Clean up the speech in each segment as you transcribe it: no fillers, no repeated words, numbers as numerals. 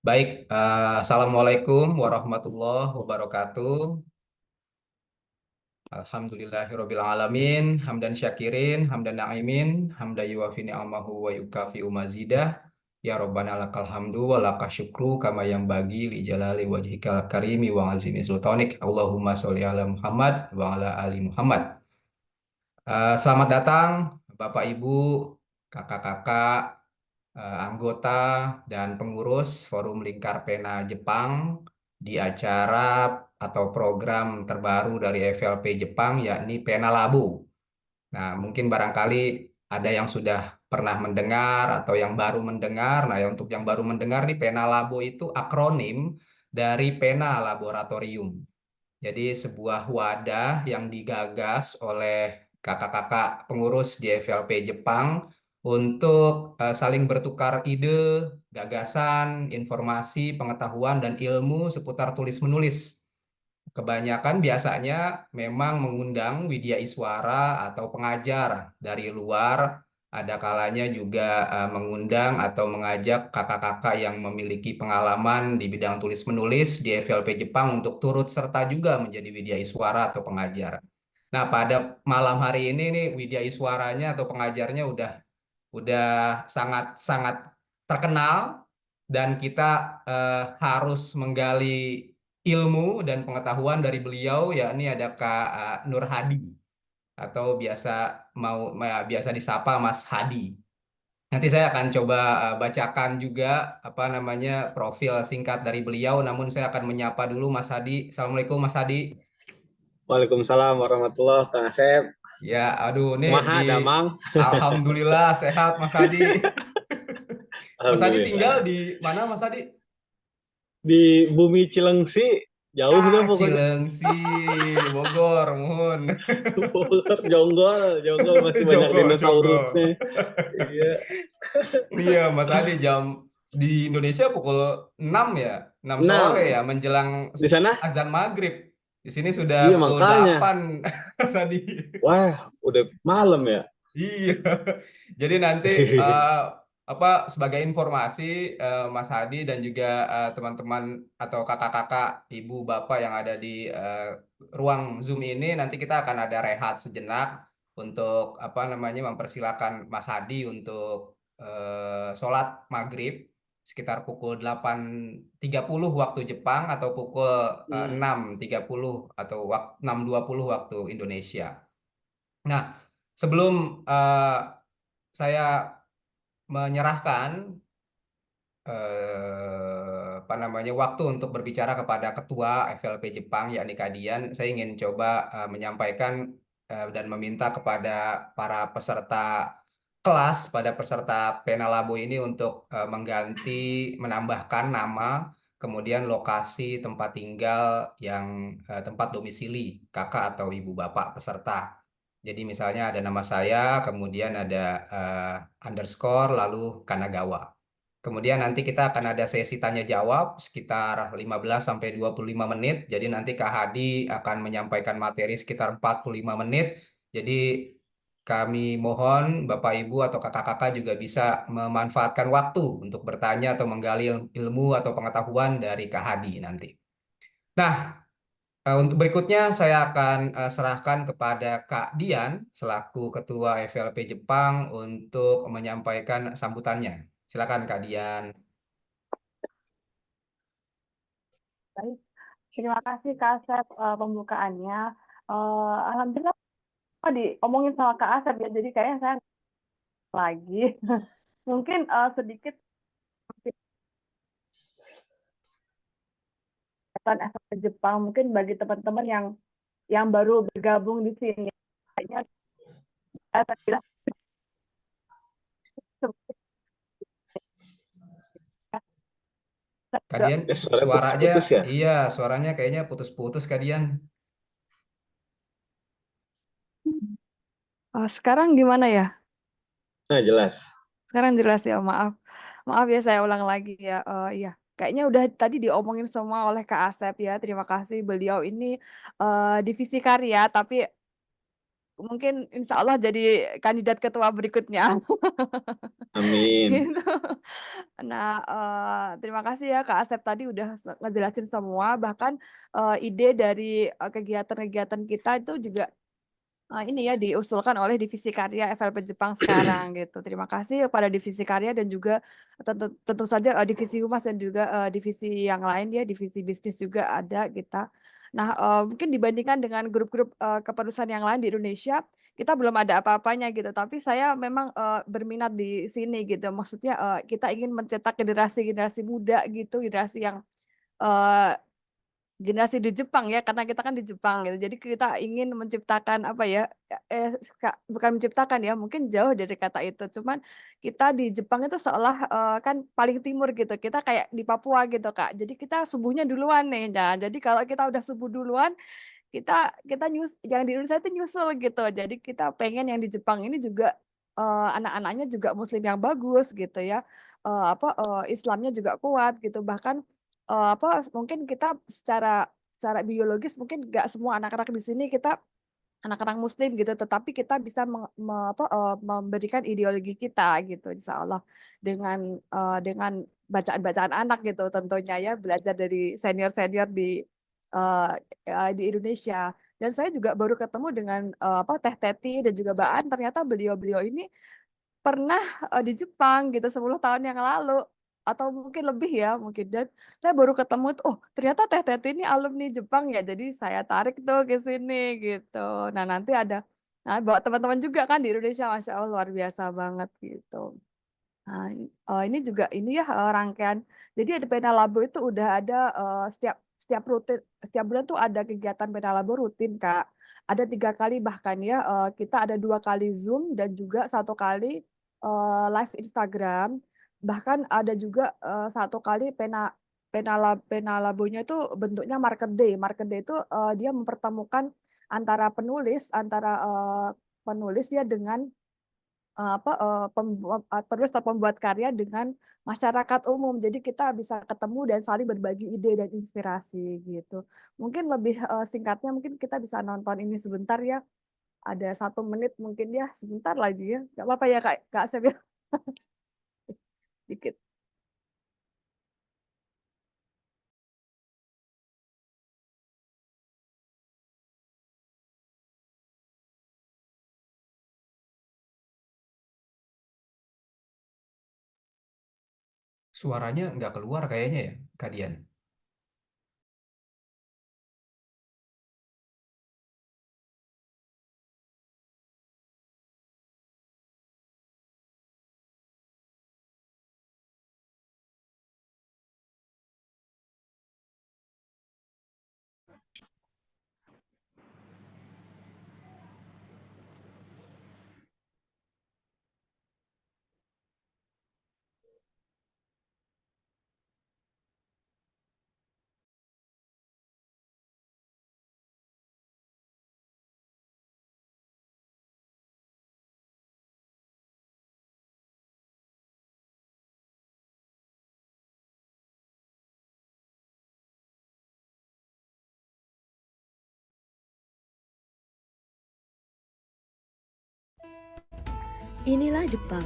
Baik, Assalamualaikum warahmatullahi wabarakatuh. Alhamdulillahirabbil alamin, hamdan syakirin, hamdan na'imin, hamdan yuwafi ni'amahu wa yukafi'u mazidah. Ya Rabbana lakal hamdu wa lakal syukru kama yang bagi li jalali wajhikal karimi wa azimi sultanik. Allahumma sholli ala Muhammad wa ala ali Muhammad. Selamat datang Bapak Ibu, kakak-kakak, anggota dan pengurus Forum Lingkar Pena Jepang di acara atau program terbaru dari FLP Jepang, yakni Pena Labu. Nah, mungkin barangkali ada yang sudah pernah mendengar atau yang baru mendengar. Nah, untuk yang baru mendengar nih, Pena Labo itu akronim dari Pena Laboratorium. Jadi sebuah wadah yang digagas oleh kakak-kakak pengurus di FLP Jepang untuk saling bertukar ide, gagasan, informasi, pengetahuan, dan ilmu seputar tulis-menulis. Kebanyakan biasanya memang mengundang widya iswara atau pengajar dari luar. Ada kalanya juga mengundang atau mengajak kakak-kakak yang memiliki pengalaman di bidang tulis-menulis di FLP Jepang untuk turut serta juga menjadi widya iswara atau pengajar. Nah, pada malam hari ini nih widya iswaranya atau pengajarnya udah sangat-sangat terkenal dan kita harus menggali ilmu dan pengetahuan dari beliau, yakni ada Kak Nur Hadi atau biasa disapa Mas Hadi. Nanti saya akan coba bacakan juga apa namanya profil singkat dari beliau, namun saya akan menyapa dulu Mas Hadi. Assalamualaikum Mas Hadi. Waalaikumsalam warahmatullahi Kang Asep. Ya, aduh, nih di Kumaha Damang? Alhamdulillah sehat Mas Hadi. Mas Hadi tinggal Alhamdulillah. di mana Mas Hadi? Di bumi Cilengsi, jauh dah pokoknya. Cilengsi, Bogor, Mun. Bogor, Jonggol, Jonggol masih banyak Jonggol, Jonggol. dinosaurusnya. Iya. Iya, Mas Adi di Indonesia pukul 6 ya, 6 sore ya, 6. menjelang Di sana? azan maghrib. Di sini sudah Iya pukul makanya. 8, Mas Adi. Wah, udah malam ya. Iya. Jadi nanti apa sebagai informasi Mas Hadi dan juga teman-teman atau kakak-kakak, ibu, bapak yang ada di ruang Zoom ini nanti kita akan ada rehat sejenak untuk apa namanya mempersilakan Mas Hadi untuk sholat maghrib sekitar pukul 8.30 waktu Jepang atau pukul Hmm. 6.30 atau 6.20 waktu Indonesia. Nah, sebelum saya menyerahkan apa namanya waktu untuk berbicara kepada Ketua FLP Jepang yakni Kadian, saya ingin coba menyampaikan dan meminta kepada para peserta kelas, pada peserta Penalabo ini untuk mengganti, menambahkan nama, kemudian lokasi tempat tinggal yang tempat domisili kakak atau ibu bapak peserta. Jadi misalnya ada nama saya, kemudian ada underscore, lalu Kanagawa. Kemudian nanti kita akan ada sesi tanya jawab sekitar 15 sampai 25 menit. Jadi nanti Kak Hadi akan menyampaikan materi sekitar 45 menit. Jadi kami mohon Bapak Ibu atau kakak-kakak juga bisa memanfaatkan waktu untuk bertanya atau menggali ilmu atau pengetahuan dari Kak Hadi nanti. Nah, untuk berikutnya saya akan serahkan kepada Kak Dian selaku Ketua FLP Jepang untuk menyampaikan sambutannya. Silakan Kak Dian. Baik, terima kasih Kak Asep pembukaannya. Alhamdulillah diomongin sama Kak Asep ya, jadi kayaknya saya lagi mungkin sedikit tentang FLP Jepang mungkin bagi teman-teman yang baru bergabung di sini. Kayaknya saya bilang Kadian Suara suaranya, putus-putus ya. iya suaranya kayaknya putus-putus Kadian. Sekarang gimana ya? Nah, jelas. Sekarang jelas ya, maaf. Maaf ya, saya ulang lagi ya. Iya, kayaknya udah tadi diomongin semua oleh Kak Asep ya. Terima kasih beliau ini divisi karya, tapi mungkin insya Allah jadi kandidat ketua berikutnya. Amin. Gitu. Nah, terima kasih ya Kak Asep tadi udah ngejelasin semua, bahkan, ide dari, kegiatan-kegiatan kita itu juga ini ya diusulkan oleh Divisi Karya FLP Jepang sekarang gitu. Terima kasih kepada Divisi Karya dan juga tentu saja, Divisi Humas dan juga, divisi yang lain ya, divisi bisnis juga ada kita. Nah, mungkin dibandingkan dengan grup-grup, kepengurusan yang lain di Indonesia, kita belum ada apa-apanya gitu, tapi saya memang, berminat di sini gitu. Maksudnya, kita ingin mencetak generasi-generasi muda gitu, generasi yang, eee generasi di Jepang ya, karena kita kan di Jepang gitu. Jadi kita ingin menciptakan apa ya, bukan menciptakan ya, mungkin jauh dari kata itu. Cuman kita di Jepang itu seolah, kan paling timur gitu, kita kayak di Papua gitu, Kak. Jadi kita subuhnya duluan nih. Nah, jadi kalau kita udah subuh duluan, kita kita yang di Indonesia itu nyusul gitu. Jadi kita pengen yang di Jepang ini juga, anak-anaknya juga muslim yang bagus gitu ya, Islamnya juga kuat gitu. Bahkan, mungkin kita secara secara biologis mungkin nggak semua anak-anak di sini kita anak-anak muslim gitu, tetapi kita bisa memberikan ideologi kita gitu, insya Allah dengan bacaan-bacaan anak gitu tentunya ya, belajar dari senior-senior di Indonesia. Dan saya juga baru ketemu dengan, Teh Teti dan juga Mbak An, ternyata beliau-beliau ini pernah, di Jepang gitu 10 tahun yang lalu, atau mungkin lebih ya mungkin, dan saya baru ketemu tuh, oh ternyata Teh Teti ini alumni Jepang ya, jadi saya tarik tuh ke sini gitu. Nah nanti bawa teman-teman juga kan di Indonesia, Masya Allah luar biasa banget gitu. Nah, ini juga ini ya, rangkaian jadi ada Pena Labo itu udah ada, setiap bulan tuh ada kegiatan Pena Labo rutin, Kak. Ada 3 kali bahkan ya, kita ada 2 kali Zoom dan juga 1 kali, live Instagram. Bahkan ada juga, 1 kali Pena Labonya itu bentuknya market day. Market day itu, dia mempertemukan penulis ya dengan penulis atau pembuat karya dengan masyarakat umum. Jadi kita bisa ketemu dan saling berbagi ide dan inspirasi gitu. Mungkin lebih, singkatnya mungkin kita bisa nonton ini sebentar ya, ada 1 menit mungkin ya, sebentar lagi ya, nggak apa-apa ya Kak Asep ya? Dikit. Suaranya nggak keluar kayaknya ya, Kak Dian. Inilah Jepang,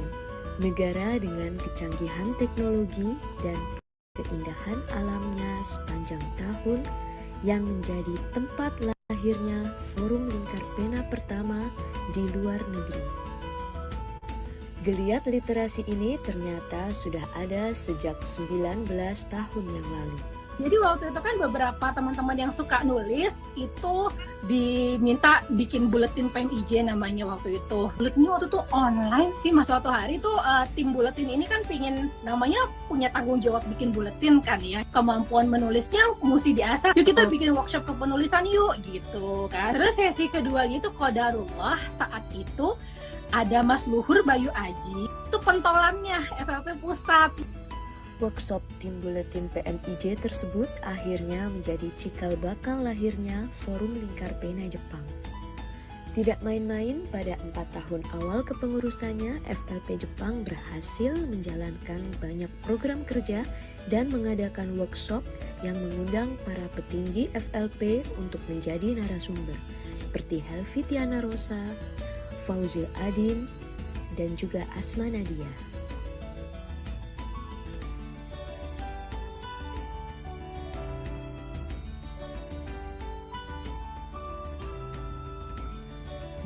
negara dengan kecanggihan teknologi dan keindahan alamnya sepanjang tahun yang menjadi tempat lahirnya Forum Lingkar Pena pertama di luar negeri. Geliat literasi ini ternyata sudah ada sejak 19 tahun yang lalu. Jadi waktu itu kan beberapa teman-teman yang suka nulis itu diminta bikin buletin PMIJ namanya waktu itu. Buletinnya waktu itu online sih, mas suatu hari tuh tim buletin ini kan pingin namanya punya tanggung jawab bikin buletin kan ya. Kemampuan menulisnya mesti diasah. Yuk kita bikin workshop kepenulisan yuk gitu kan. Terus sesi kedua gitu qadarullah saat itu ada Mas Luhur Bayu Aji, itu pentolannya FLP Pusat. Workshop tim buletin PMIJ tersebut akhirnya menjadi cikal bakal lahirnya Forum Lingkar Pena Jepang. Tidak main-main, pada 4 tahun awal kepengurusannya, FLP Jepang berhasil menjalankan banyak program kerja dan mengadakan workshop yang mengundang para petinggi FLP untuk menjadi narasumber, seperti Helvi Tiana Rosa, Fauzil Adin, dan juga Asma Nadia.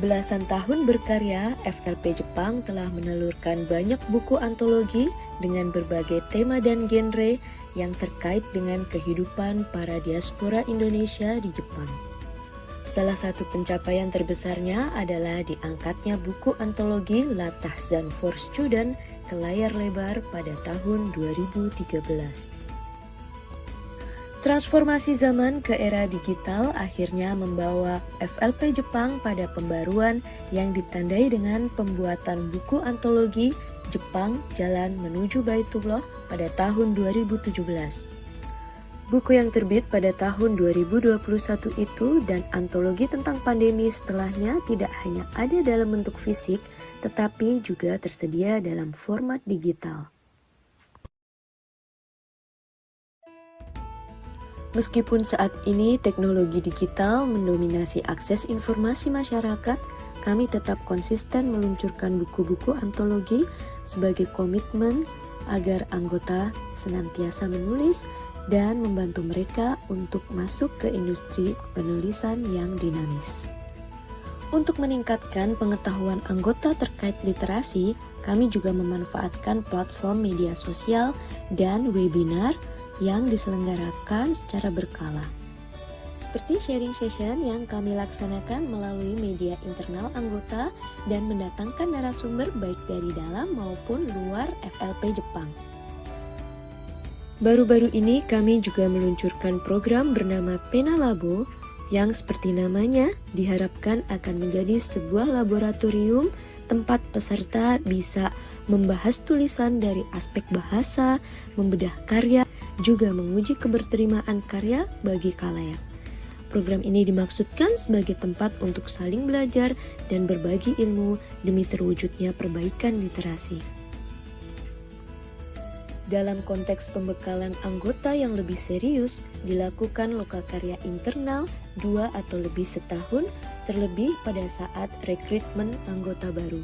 Belasan tahun berkarya, FLP Jepang telah menelurkan banyak buku antologi dengan berbagai tema dan genre yang terkait dengan kehidupan para diaspora Indonesia di Jepang. Salah satu pencapaian terbesarnya adalah diangkatnya buku antologi Latahzan for Student ke layar lebar pada tahun 2013. Transformasi zaman ke era digital akhirnya membawa FLP Jepang pada pembaruan yang ditandai dengan pembuatan buku antologi Jepang Jalan Menuju Baitullah pada tahun 2017. Buku yang terbit pada tahun 2021 itu dan antologi tentang pandemi setelahnya tidak hanya ada dalam bentuk fisik, tetapi juga tersedia dalam format digital. Meskipun saat ini teknologi digital mendominasi akses informasi masyarakat, kami tetap konsisten meluncurkan buku-buku antologi sebagai komitmen agar anggota senantiasa menulis dan membantu mereka untuk masuk ke industri penulisan yang dinamis. Untuk meningkatkan pengetahuan anggota terkait literasi, kami juga memanfaatkan platform media sosial dan webinar yang diselenggarakan secara berkala. Seperti sharing session yang kami laksanakan melalui media internal anggota dan mendatangkan narasumber baik dari dalam maupun luar FLP Jepang. Baru-baru ini kami juga meluncurkan program bernama Pena Labo yang seperti namanya diharapkan akan menjadi sebuah laboratorium tempat peserta bisa membahas tulisan dari aspek bahasa, membedah karya, juga menguji keberterimaan karya bagi khalayak. Program ini dimaksudkan sebagai tempat untuk saling belajar dan berbagi ilmu demi terwujudnya perbaikan literasi. Dalam konteks pembekalan anggota yang lebih serius, dilakukan lokakarya internal 2 atau lebih setahun, terlebih pada saat rekrutmen anggota baru.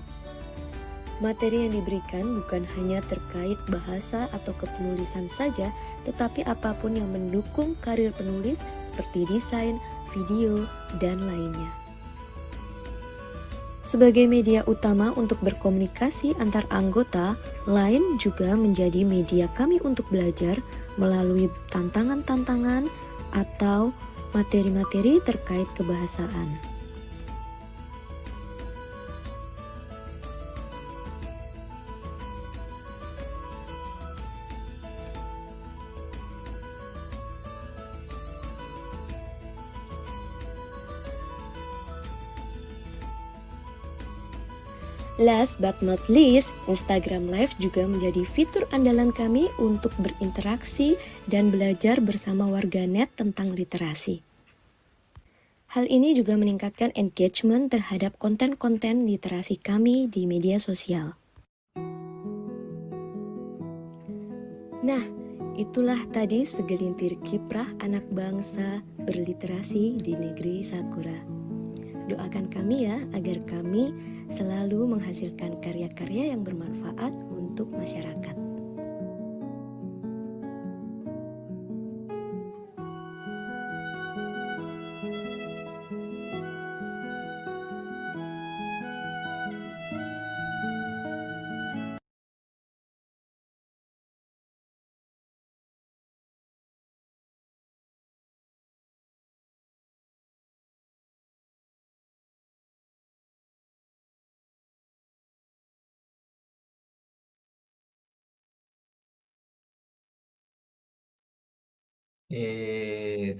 Materi yang diberikan bukan hanya terkait bahasa atau kepenulisan saja, tetapi apapun yang mendukung karir penulis seperti desain, video, dan lainnya. Sebagai media utama untuk berkomunikasi antar anggota, Line juga menjadi media kami untuk belajar melalui tantangan-tantangan atau materi-materi terkait kebahasaan. Last but not least, Instagram Live juga menjadi fitur andalan kami untuk berinteraksi dan belajar bersama warganet tentang literasi. Hal ini juga meningkatkan engagement terhadap konten-konten literasi kami di media sosial. Nah, itulah tadi segelintir kiprah anak bangsa berliterasi di negeri Sakura. Doakan kami ya agar kami selalu menghasilkan karya-karya yang bermanfaat untuk masyarakat.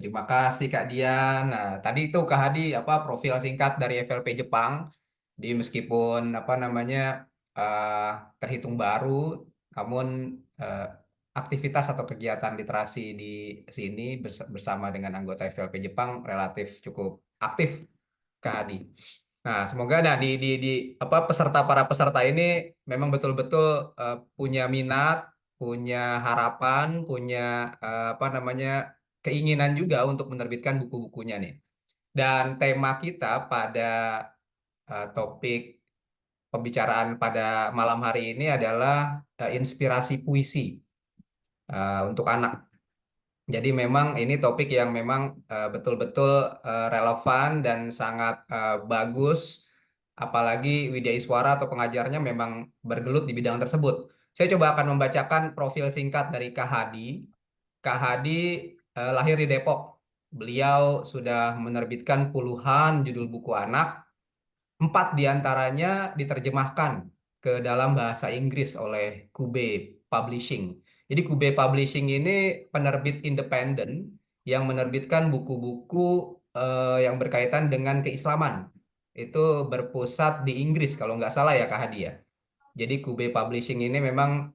Terima kasih Kak Dian. Nah, tadi itu Kak Hadi profil singkat dari FLP Jepang. Meskipun eh, terhitung baru, namun eh, aktivitas atau kegiatan literasi di sini bersama dengan anggota FLP Jepang relatif cukup aktif Kak Hadi. Nah, semoga di apa para peserta ini memang betul-betul punya minat, punya harapan, punya apa namanya keinginan juga untuk menerbitkan buku-bukunya nih. Dan tema kita pada topik pembicaraan pada malam hari ini adalah inspirasi puisi untuk anak. Jadi memang ini topik yang memang betul-betul relevan dan sangat bagus, apalagi Widya Iswara atau pengajarnya memang bergelut di bidang tersebut. Saya coba akan membacakan profil singkat dari Kak Hadi. Kak Hadi lahir di Depok. Beliau sudah menerbitkan puluhan judul buku anak. 4 diantaranya diterjemahkan ke dalam bahasa Inggris oleh Kube Publishing. Jadi Kube Publishing ini penerbit independen yang menerbitkan buku-buku yang berkaitan dengan keislaman. Itu berpusat di Inggris kalau nggak salah ya Kak Hadi ya. Jadi Kube Publishing ini memang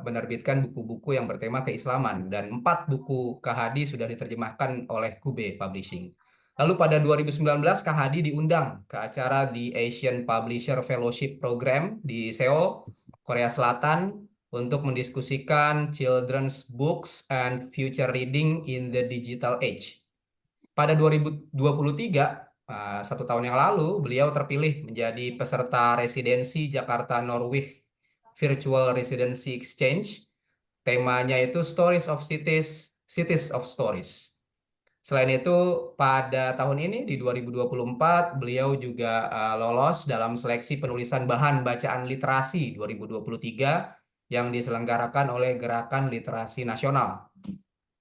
menerbitkan buku-buku yang bertema keislaman dan 4 buku Kak Hadi sudah diterjemahkan oleh Kube Publishing. Lalu pada 2019 Kak Hadi diundang ke acara di Asian Publisher Fellowship Program di Seoul, Korea Selatan untuk mendiskusikan children's books and future reading in the digital age. Pada 2023, 1 tahun yang lalu, beliau terpilih menjadi peserta residensi Jakarta Norwich Virtual Residency Exchange. Temanya itu Stories of Cities, Cities of Stories. Selain itu, pada tahun ini di 2024, beliau juga lolos dalam seleksi penulisan bahan bacaan literasi 2023 yang diselenggarakan oleh Gerakan Literasi Nasional.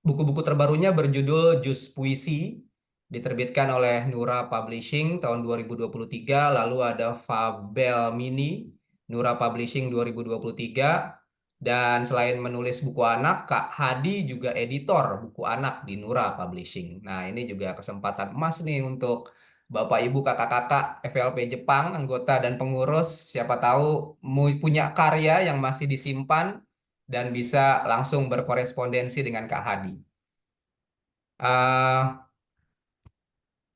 Buku-buku terbarunya berjudul Jus Puisi, diterbitkan oleh Nura Publishing tahun 2023, lalu ada Fabel Mini, Nura Publishing 2023, dan selain menulis buku anak, Kak Hadi juga editor buku anak di Nura Publishing. Nah, ini juga kesempatan emas nih untuk Bapak Ibu kakak-kakak FLP Jepang, anggota dan pengurus, siapa tahu punya karya yang masih disimpan dan bisa langsung berkorespondensi dengan Kak Hadi. Eh,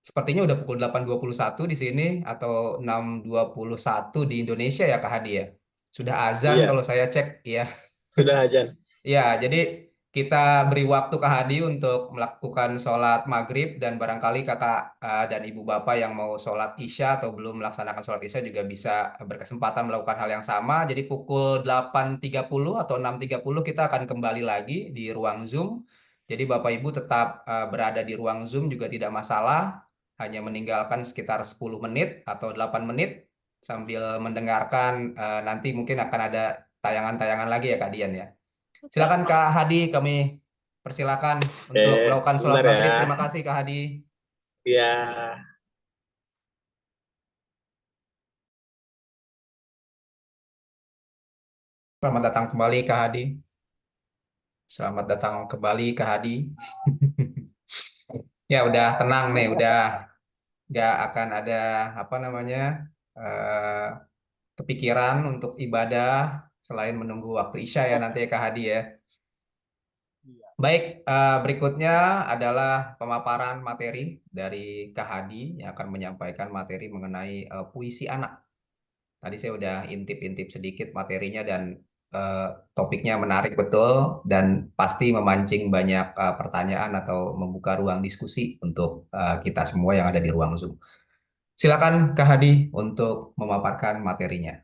Sepertinya udah pukul 8.21 di sini atau 6.21 di Indonesia ya Kak Hadi ya. Sudah azan Iya, kalau saya cek ya. sudah aja. Ya, jadi kita beri waktu Kak Hadi untuk melakukan sholat maghrib dan barangkali kakak dan ibu bapak yang mau sholat isya atau belum melaksanakan sholat isya juga bisa berkesempatan melakukan hal yang sama. Jadi pukul 8.30 atau 6.30 kita akan kembali lagi di ruang Zoom. Jadi bapak ibu tetap berada di ruang Zoom juga tidak masalah. Hanya meninggalkan sekitar 10 menit atau 8 menit sambil mendengarkan nanti mungkin akan ada tayangan-tayangan lagi ya Kak Dian ya. Silakan Kak Hadi, kami persilakan untuk melakukan sholat Sebentar ya. maghrib. Terima kasih Kak Hadi. Iya. Selamat datang kembali Kak Hadi. Selamat datang kembali Kak Hadi. Ya udah tenang nih, udah nggak akan ada apa namanya eh, kepikiran untuk ibadah selain menunggu waktu Isya ya nanti ya Kak Hadi ya. Baik, berikutnya adalah pemaparan materi dari Kak Hadi yang akan menyampaikan materi mengenai puisi anak. Tadi saya udah intip-intip sedikit materinya dan eh, topiknya menarik betul dan pasti memancing banyak pertanyaan atau membuka ruang diskusi untuk kita semua yang ada di ruang Zoom. Silakan Kak Hadi untuk memaparkan materinya.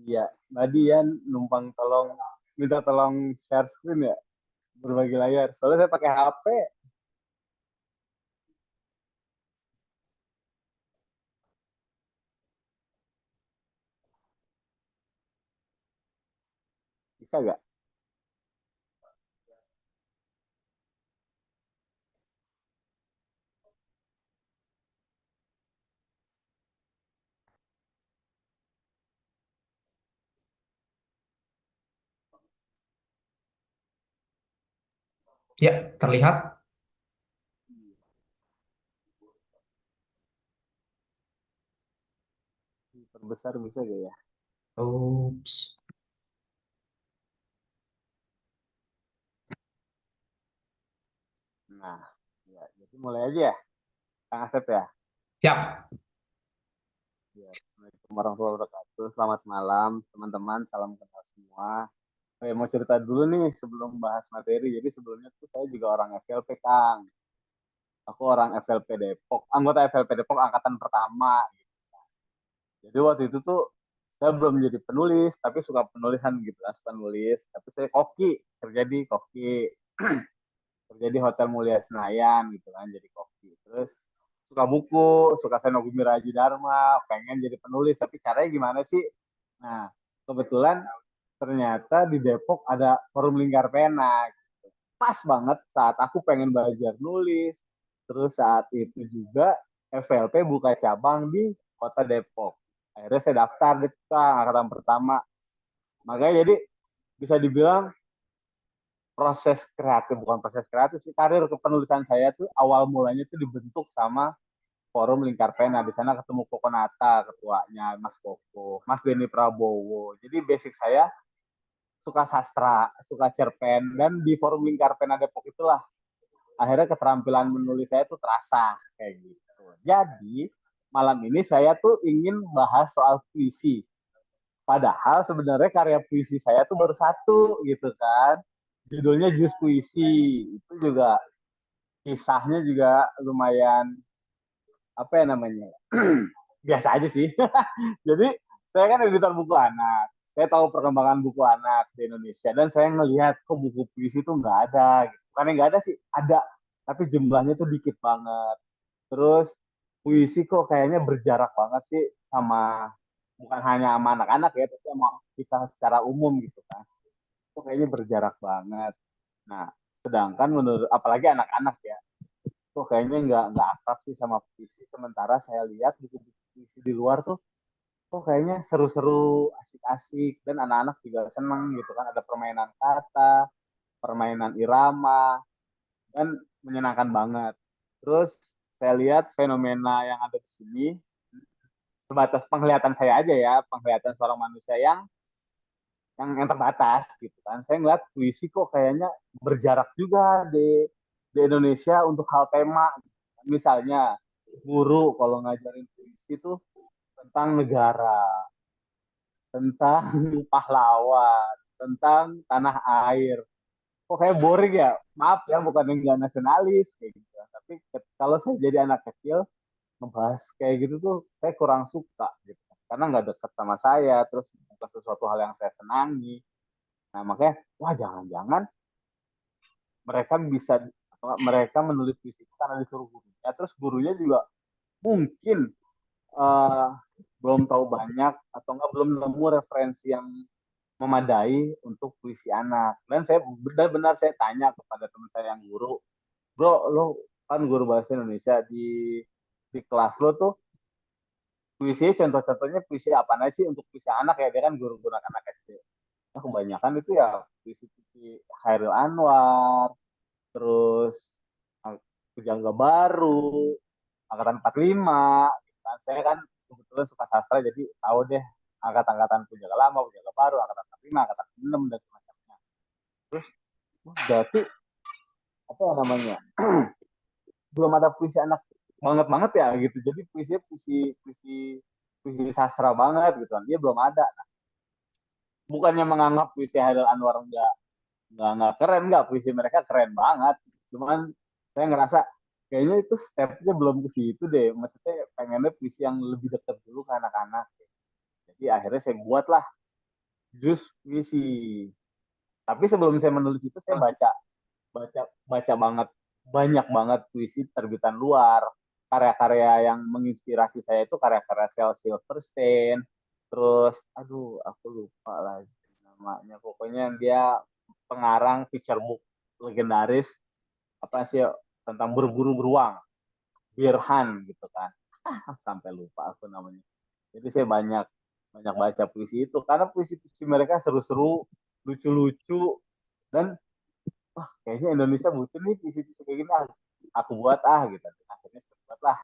Iya, tadi ya numpang minta tolong share screen ya, berbagi layar. Soalnya saya pakai HP. Bisa nggak? Ya, terlihat. Terbesar bisa nggak ya? Oops. Nah, ya, jadi mulai aja ya, Kang Asep ya. Siap. Ya, Assalamualaikum warahmatullahi wabarakatuh. Selamat malam, teman-teman. Salam kenal semua. Mau cerita dulu nih sebelum bahas materi. Jadi sebelumnya tuh saya juga orang FLP, Kang. Aku orang FLP Depok, anggota FLP Depok angkatan pertama. Jadi waktu itu tuh saya belum jadi penulis, tapi suka penulisan gitu lah, suka nulis. Tapi saya koki, kerja di koki, kerja di Hotel Mulia Senayan gitu kan, jadi koki. Terus suka buku, suka Senogumi Raji Dharma, pengen jadi penulis, tapi caranya gimana sih? Nah, kebetulan ternyata di Depok ada forum lingkar pena. Pas banget saat aku pengen belajar nulis. Terus saat itu juga FLP buka cabang di kota Depok. Akhirnya saya daftar di angkatan pertama. Makanya jadi bisa dibilang proses kreatif, bukan proses kreatif sih, karir kepenulisan saya tuh awal mulanya tuh dibentuk sama forum lingkar pena. Di sana ketemu Koko Nata, ketuanya Mas Koko, Mas Denny Prabowo. Jadi basic saya suka sastra, suka cerpen, dan di forum lingkar pena Depok itulah akhirnya keterampilan menulis saya tuh terasa kayak gitu. Jadi malam ini saya tuh ingin bahas soal puisi. Padahal sebenarnya karya puisi saya tuh baru satu gitu kan. Judulnya Jus Puisi. Itu juga kisahnya juga lumayan apa ya namanya? Biasa aja sih. Jadi saya kan editor buku anak. Saya tahu perkembangan buku anak di Indonesia dan saya ngelihat kok buku puisi itu nggak ada. Gitu. Karena nggak ada sih, ada, tapi jumlahnya tuh dikit banget. Terus puisi kok kayaknya berjarak banget sih sama bukan hanya sama anak-anak ya, tapi sama kita secara umum gitu kan. Kok kayaknya berjarak banget. Nah, sedangkan menurut apalagi anak-anak ya, kok kayaknya nggak akrab sih sama puisi. Sementara saya lihat buku-buku puisi di luar tuh kok kayaknya seru-seru, asik-asik, dan anak-anak juga seneng gitu kan. Ada permainan kata, permainan irama, dan menyenangkan banget. Terus saya lihat fenomena yang ada di sini, sebatas penglihatan saya aja ya, penglihatan seorang manusia yang terbatas gitu kan. Saya ngeliat puisi kok kayaknya berjarak juga di Indonesia untuk hal tema. Misalnya guru kalau ngajarin puisi itu tentang negara, tentang pahlawan, tentang tanah air. Kok kayak boring ya? Maaf ya, bukan yang nggak nasionalis kayak gitu. Tapi kalau saya jadi anak kecil ngebahas kayak gitu tuh saya kurang suka gitu. Karena nggak dekat sama saya, terus bukan sesuatu hal yang saya senangi. Nah makanya, wah jangan-jangan mereka bisa mereka menulis puisi itu karena disuruh gurunya. Terus gurunya juga mungkin uh, belum tahu banyak atau enggak belum nemu referensi yang memadai untuk puisi anak. Dan saya benar-benar saya tanya kepada teman saya yang guru, bro, lo kan guru bahasa Indonesia di kelas lo tuh puisi contoh-contohnya puisi apa aja sih untuk puisi anak ya, dia kan guru-guru anak SD. Nah, kebanyakan itu ya puisi-puisi Khairil Anwar, terus Pujangga Baru, angkatan 45. Nah, saya kan kebetulan suka sastra jadi tahu deh angkatan-angkatan Pujangga Lama, Pujangga Baru, angkatan 45, angkatan 6 dan semacamnya. Terus berarti apa ya namanya? Belum ada puisi anak banget ya gitu. Jadi puisinya puisi sastra banget gitu kan. Dia belum ada. Nah, bukannya menganggap puisi Haidal Anwar nggak keren, nggak, puisi mereka keren banget. Cuman saya ngerasa kayaknya itu stepnya belum ke situ deh. Maksudnya pengennya puisi yang lebih dekat dulu ke anak-anak. Jadi akhirnya saya buatlah jus puisi. Tapi sebelum saya menulis itu saya baca baca baca banget, banyak banget puisi terbitan luar. Karya-karya yang menginspirasi saya itu karya-karya Shel Silverstein. Terus aduh aku lupa lagi namanya. Pokoknya dia pengarang picture book legendaris apa sih tentang berburu beruang, Birhan gitu kan. Sampai lupa aku namanya. Jadi saya banyak banyak baca puisi itu karena puisi-puisi mereka seru-seru, lucu-lucu, dan wah kayaknya Indonesia butuh nih puisi-puisi kayak gini. Aku buat gitu. Akhirnya saya buatlah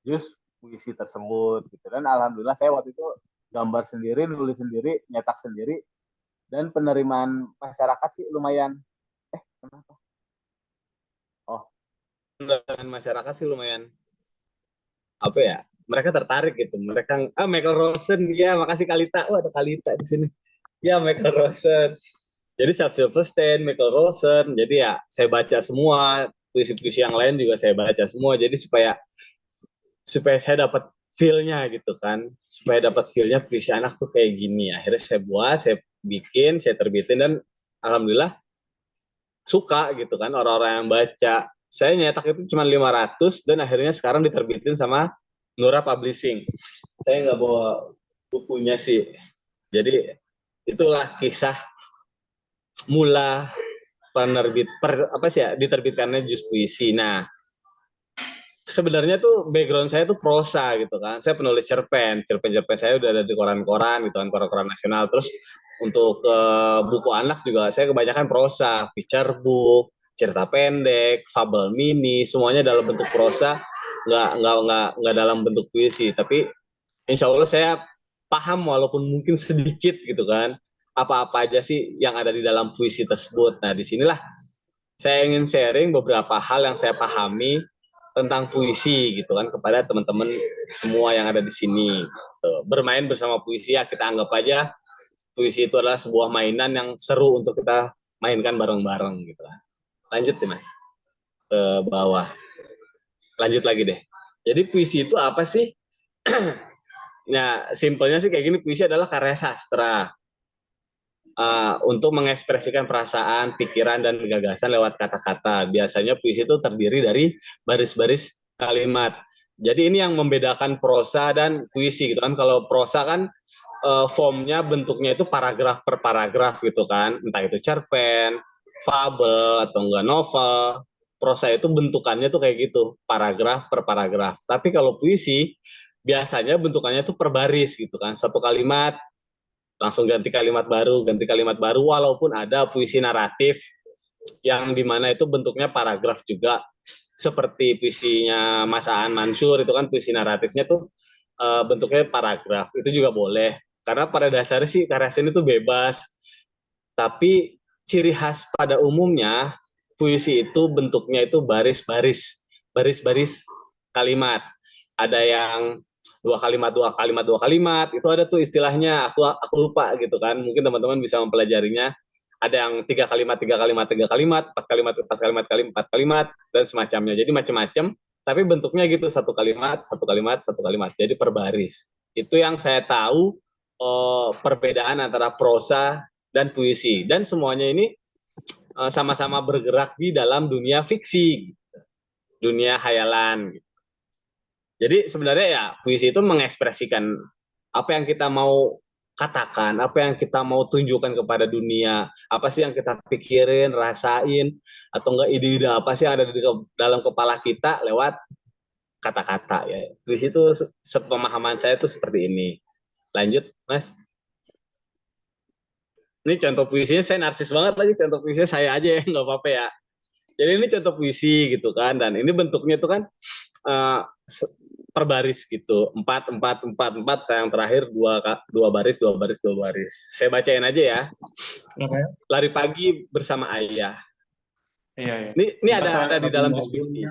jus puisi tersebut gitu. Dan alhamdulillah saya waktu itu gambar sendiri, nulis sendiri, nyetak sendiri, dan penerimaan masyarakat sih lumayan. Kenapa? Oh, penerimaan masyarakat sih lumayan apa ya? mereka tertarik gitu. Mereka Michael Rosen, ya makasih Kalita. Oh ada Kalita di sini. Ya Michael Rosen. Jadi Shel Silverstein, Michael Rosen. Jadi ya saya baca semua, puisi-puisi yang lain juga saya baca semua. Jadi supaya saya dapat feel-nya gitu kan. Supaya dapat feel-nya puisi anak tuh kayak gini. Akhirnya saya buat, saya bikin, saya terbitin dan alhamdulillah suka gitu kan orang-orang yang baca. Saya nyetak itu cuma 500 dan akhirnya sekarang diterbitin sama Nura Publishing. Saya nggak bawa bukunya sih. Jadi itulah kisah mula diterbitkannya Jus Puisi. Nah, sebenarnya tuh background saya tuh prosa gitu kan. Saya penulis cerpen saya udah ada di koran-koran gitu kan, koran-koran nasional. Terus untuk buku anak juga saya kebanyakan prosa, picture book, cerita pendek, fabel mini, semuanya dalam bentuk prosa, nggak dalam bentuk puisi. Tapi insya Allah saya paham walaupun mungkin sedikit gitu kan, apa-apa aja sih yang ada di dalam puisi tersebut. Nah disinilah saya ingin sharing beberapa hal yang saya pahami tentang puisi gitu kan kepada teman-teman semua yang ada di sini. Gitu. Bermain bersama puisi ya kita anggap aja puisi itu adalah sebuah mainan yang seru untuk kita mainkan bareng-bareng gitu. Lanjut deh Mas ke bawah. Lanjut lagi deh. Jadi puisi itu apa sih? Nah simpelnya sih kayak gini, puisi adalah karya sastra untuk mengekspresikan perasaan, pikiran, dan gagasan lewat kata-kata. Biasanya puisi itu terdiri dari baris-baris kalimat. Jadi ini yang membedakan prosa dan puisi gitu kan. Kalau prosa kan formnya, bentuknya itu paragraf per paragraf gitu kan. Entah itu cerpen, fabel, atau enggak novel. Prosa itu bentukannya tuh kayak gitu, paragraf per paragraf. Tapi kalau puisi, biasanya bentukannya tuh per baris gitu kan. Satu kalimat, langsung ganti kalimat baru, walaupun ada puisi naratif yang dimana itu bentuknya paragraf juga, seperti puisinya Mas Aan Mansur itu kan puisi naratifnya tuh bentuknya paragraf, itu juga boleh. Karena pada dasarnya sih karya seni itu bebas, tapi ciri khas pada umumnya puisi itu bentuknya itu baris-baris kalimat. Ada yang dua kalimat itu ada tuh istilahnya, aku lupa gitu kan, mungkin teman-teman bisa mempelajarinya. Ada yang 3 kalimat 4 kalimat dan semacamnya. Jadi macam-macam tapi bentuknya gitu, satu kalimat jadi per baris. Itu yang saya tahu perbedaan antara prosa dan puisi, dan semuanya ini sama-sama bergerak di dalam dunia fiksi, dunia khayalan. Jadi sebenarnya ya puisi itu mengekspresikan apa yang kita mau katakan, apa yang kita mau tunjukkan kepada dunia, apa sih yang kita pikirin, rasain, atau enggak ide-ide apa sih yang ada di dalam kepala kita lewat kata-kata ya. Puisi itu sepemahaman saya itu seperti ini. Lanjut, Mas. Ini contoh puisinya, saya narsis banget lagi, contoh puisinya saya aja ya, nggak apa-apa ya. Jadi ini contoh puisi gitu kan, dan ini bentuknya itu kan per baris gitu, 4, yang terakhir dua baris. Saya bacain aja ya. Lari pagi bersama ayah. Iya. Ini ada di dalam jus puisi.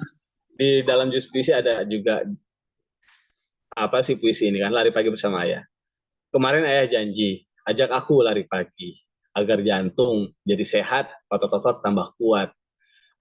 Di dalam jus puisi ada juga apa sih puisi ini kan, lari pagi bersama ayah. Kemarin ayah janji, ajak aku lari pagi, agar jantung jadi sehat, otot-otot tambah kuat.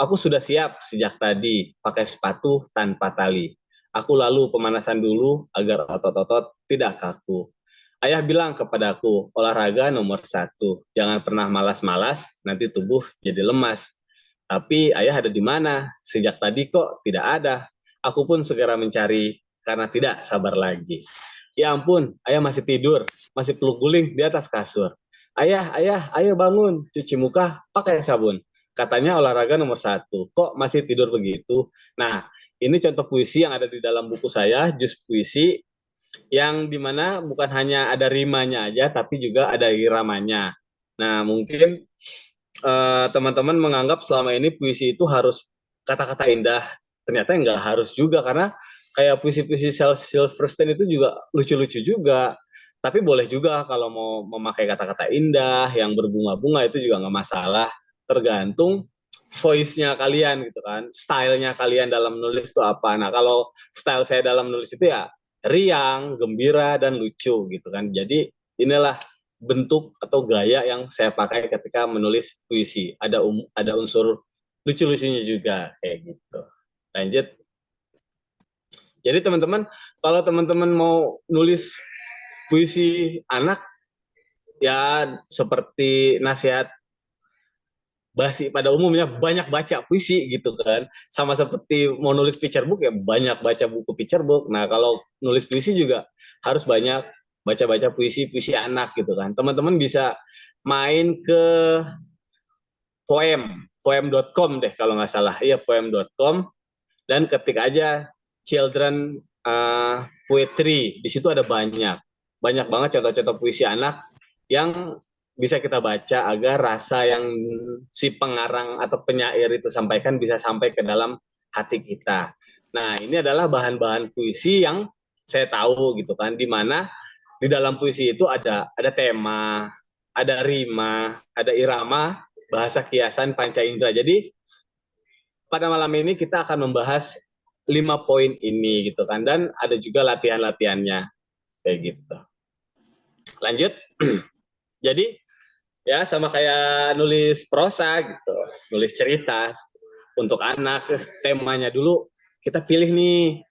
Aku sudah siap sejak tadi, pakai sepatu tanpa tali. Aku lalu pemanasan dulu agar otot-otot tidak kaku. Ayah bilang kepadaku, olahraga nomor 1. Jangan pernah malas-malas, nanti tubuh jadi lemas. Tapi ayah ada di mana? Sejak tadi kok tidak ada. Aku pun segera mencari karena tidak sabar lagi. Ya ampun, ayah masih tidur, masih peluk guling di atas kasur. Ayah, ayo bangun, cuci muka, pakai sabun. Katanya olahraga nomor 1. Kok masih tidur begitu? Nah, ini contoh puisi yang ada di dalam buku saya, Jus Puisi, yang dimana bukan hanya ada rimanya aja, tapi juga ada iramanya. Nah, mungkin teman-teman menganggap selama ini puisi itu harus kata-kata indah. Ternyata nggak harus juga, karena kayak puisi-puisi Shel Silverstein itu juga lucu-lucu juga. Tapi boleh juga kalau mau memakai kata-kata indah, yang berbunga-bunga, itu juga nggak masalah. Tergantung voice-nya kalian gitu kan, style-nya kalian dalam nulis itu apa. Nah kalau style saya dalam nulis itu ya riang, gembira, dan lucu gitu kan. Jadi inilah bentuk atau gaya yang saya pakai ketika menulis puisi. Ada unsur lucu-lucunya juga kayak gitu. Lanjut. Jadi teman-teman, kalau teman-teman mau nulis puisi anak, ya seperti nasihat basi pada umumnya, banyak baca puisi gitu kan. Sama seperti mau nulis picture book ya banyak baca buku picture book. Nah kalau nulis puisi juga harus banyak baca-baca puisi-puisi anak gitu kan. Teman-teman bisa main ke poem.com deh kalau nggak salah. Iya poem.com, dan ketik aja children poetry. Di situ ada banyak banget contoh-contoh puisi anak yang bisa kita baca agar rasa yang si pengarang atau penyair itu sampaikan bisa sampai ke dalam hati kita. Nah, ini adalah bahan-bahan puisi yang saya tahu gitu kan, di mana di dalam puisi itu ada tema, ada rima, ada irama, bahasa kiasan, panca indera. Jadi pada malam ini kita akan membahas 5 poin ini gitu kan, dan ada juga latihan-latihannya kayak gitu. Lanjut. Jadi ya sama kayak nulis prosa gitu, nulis cerita untuk anak, temanya dulu kita pilih nih.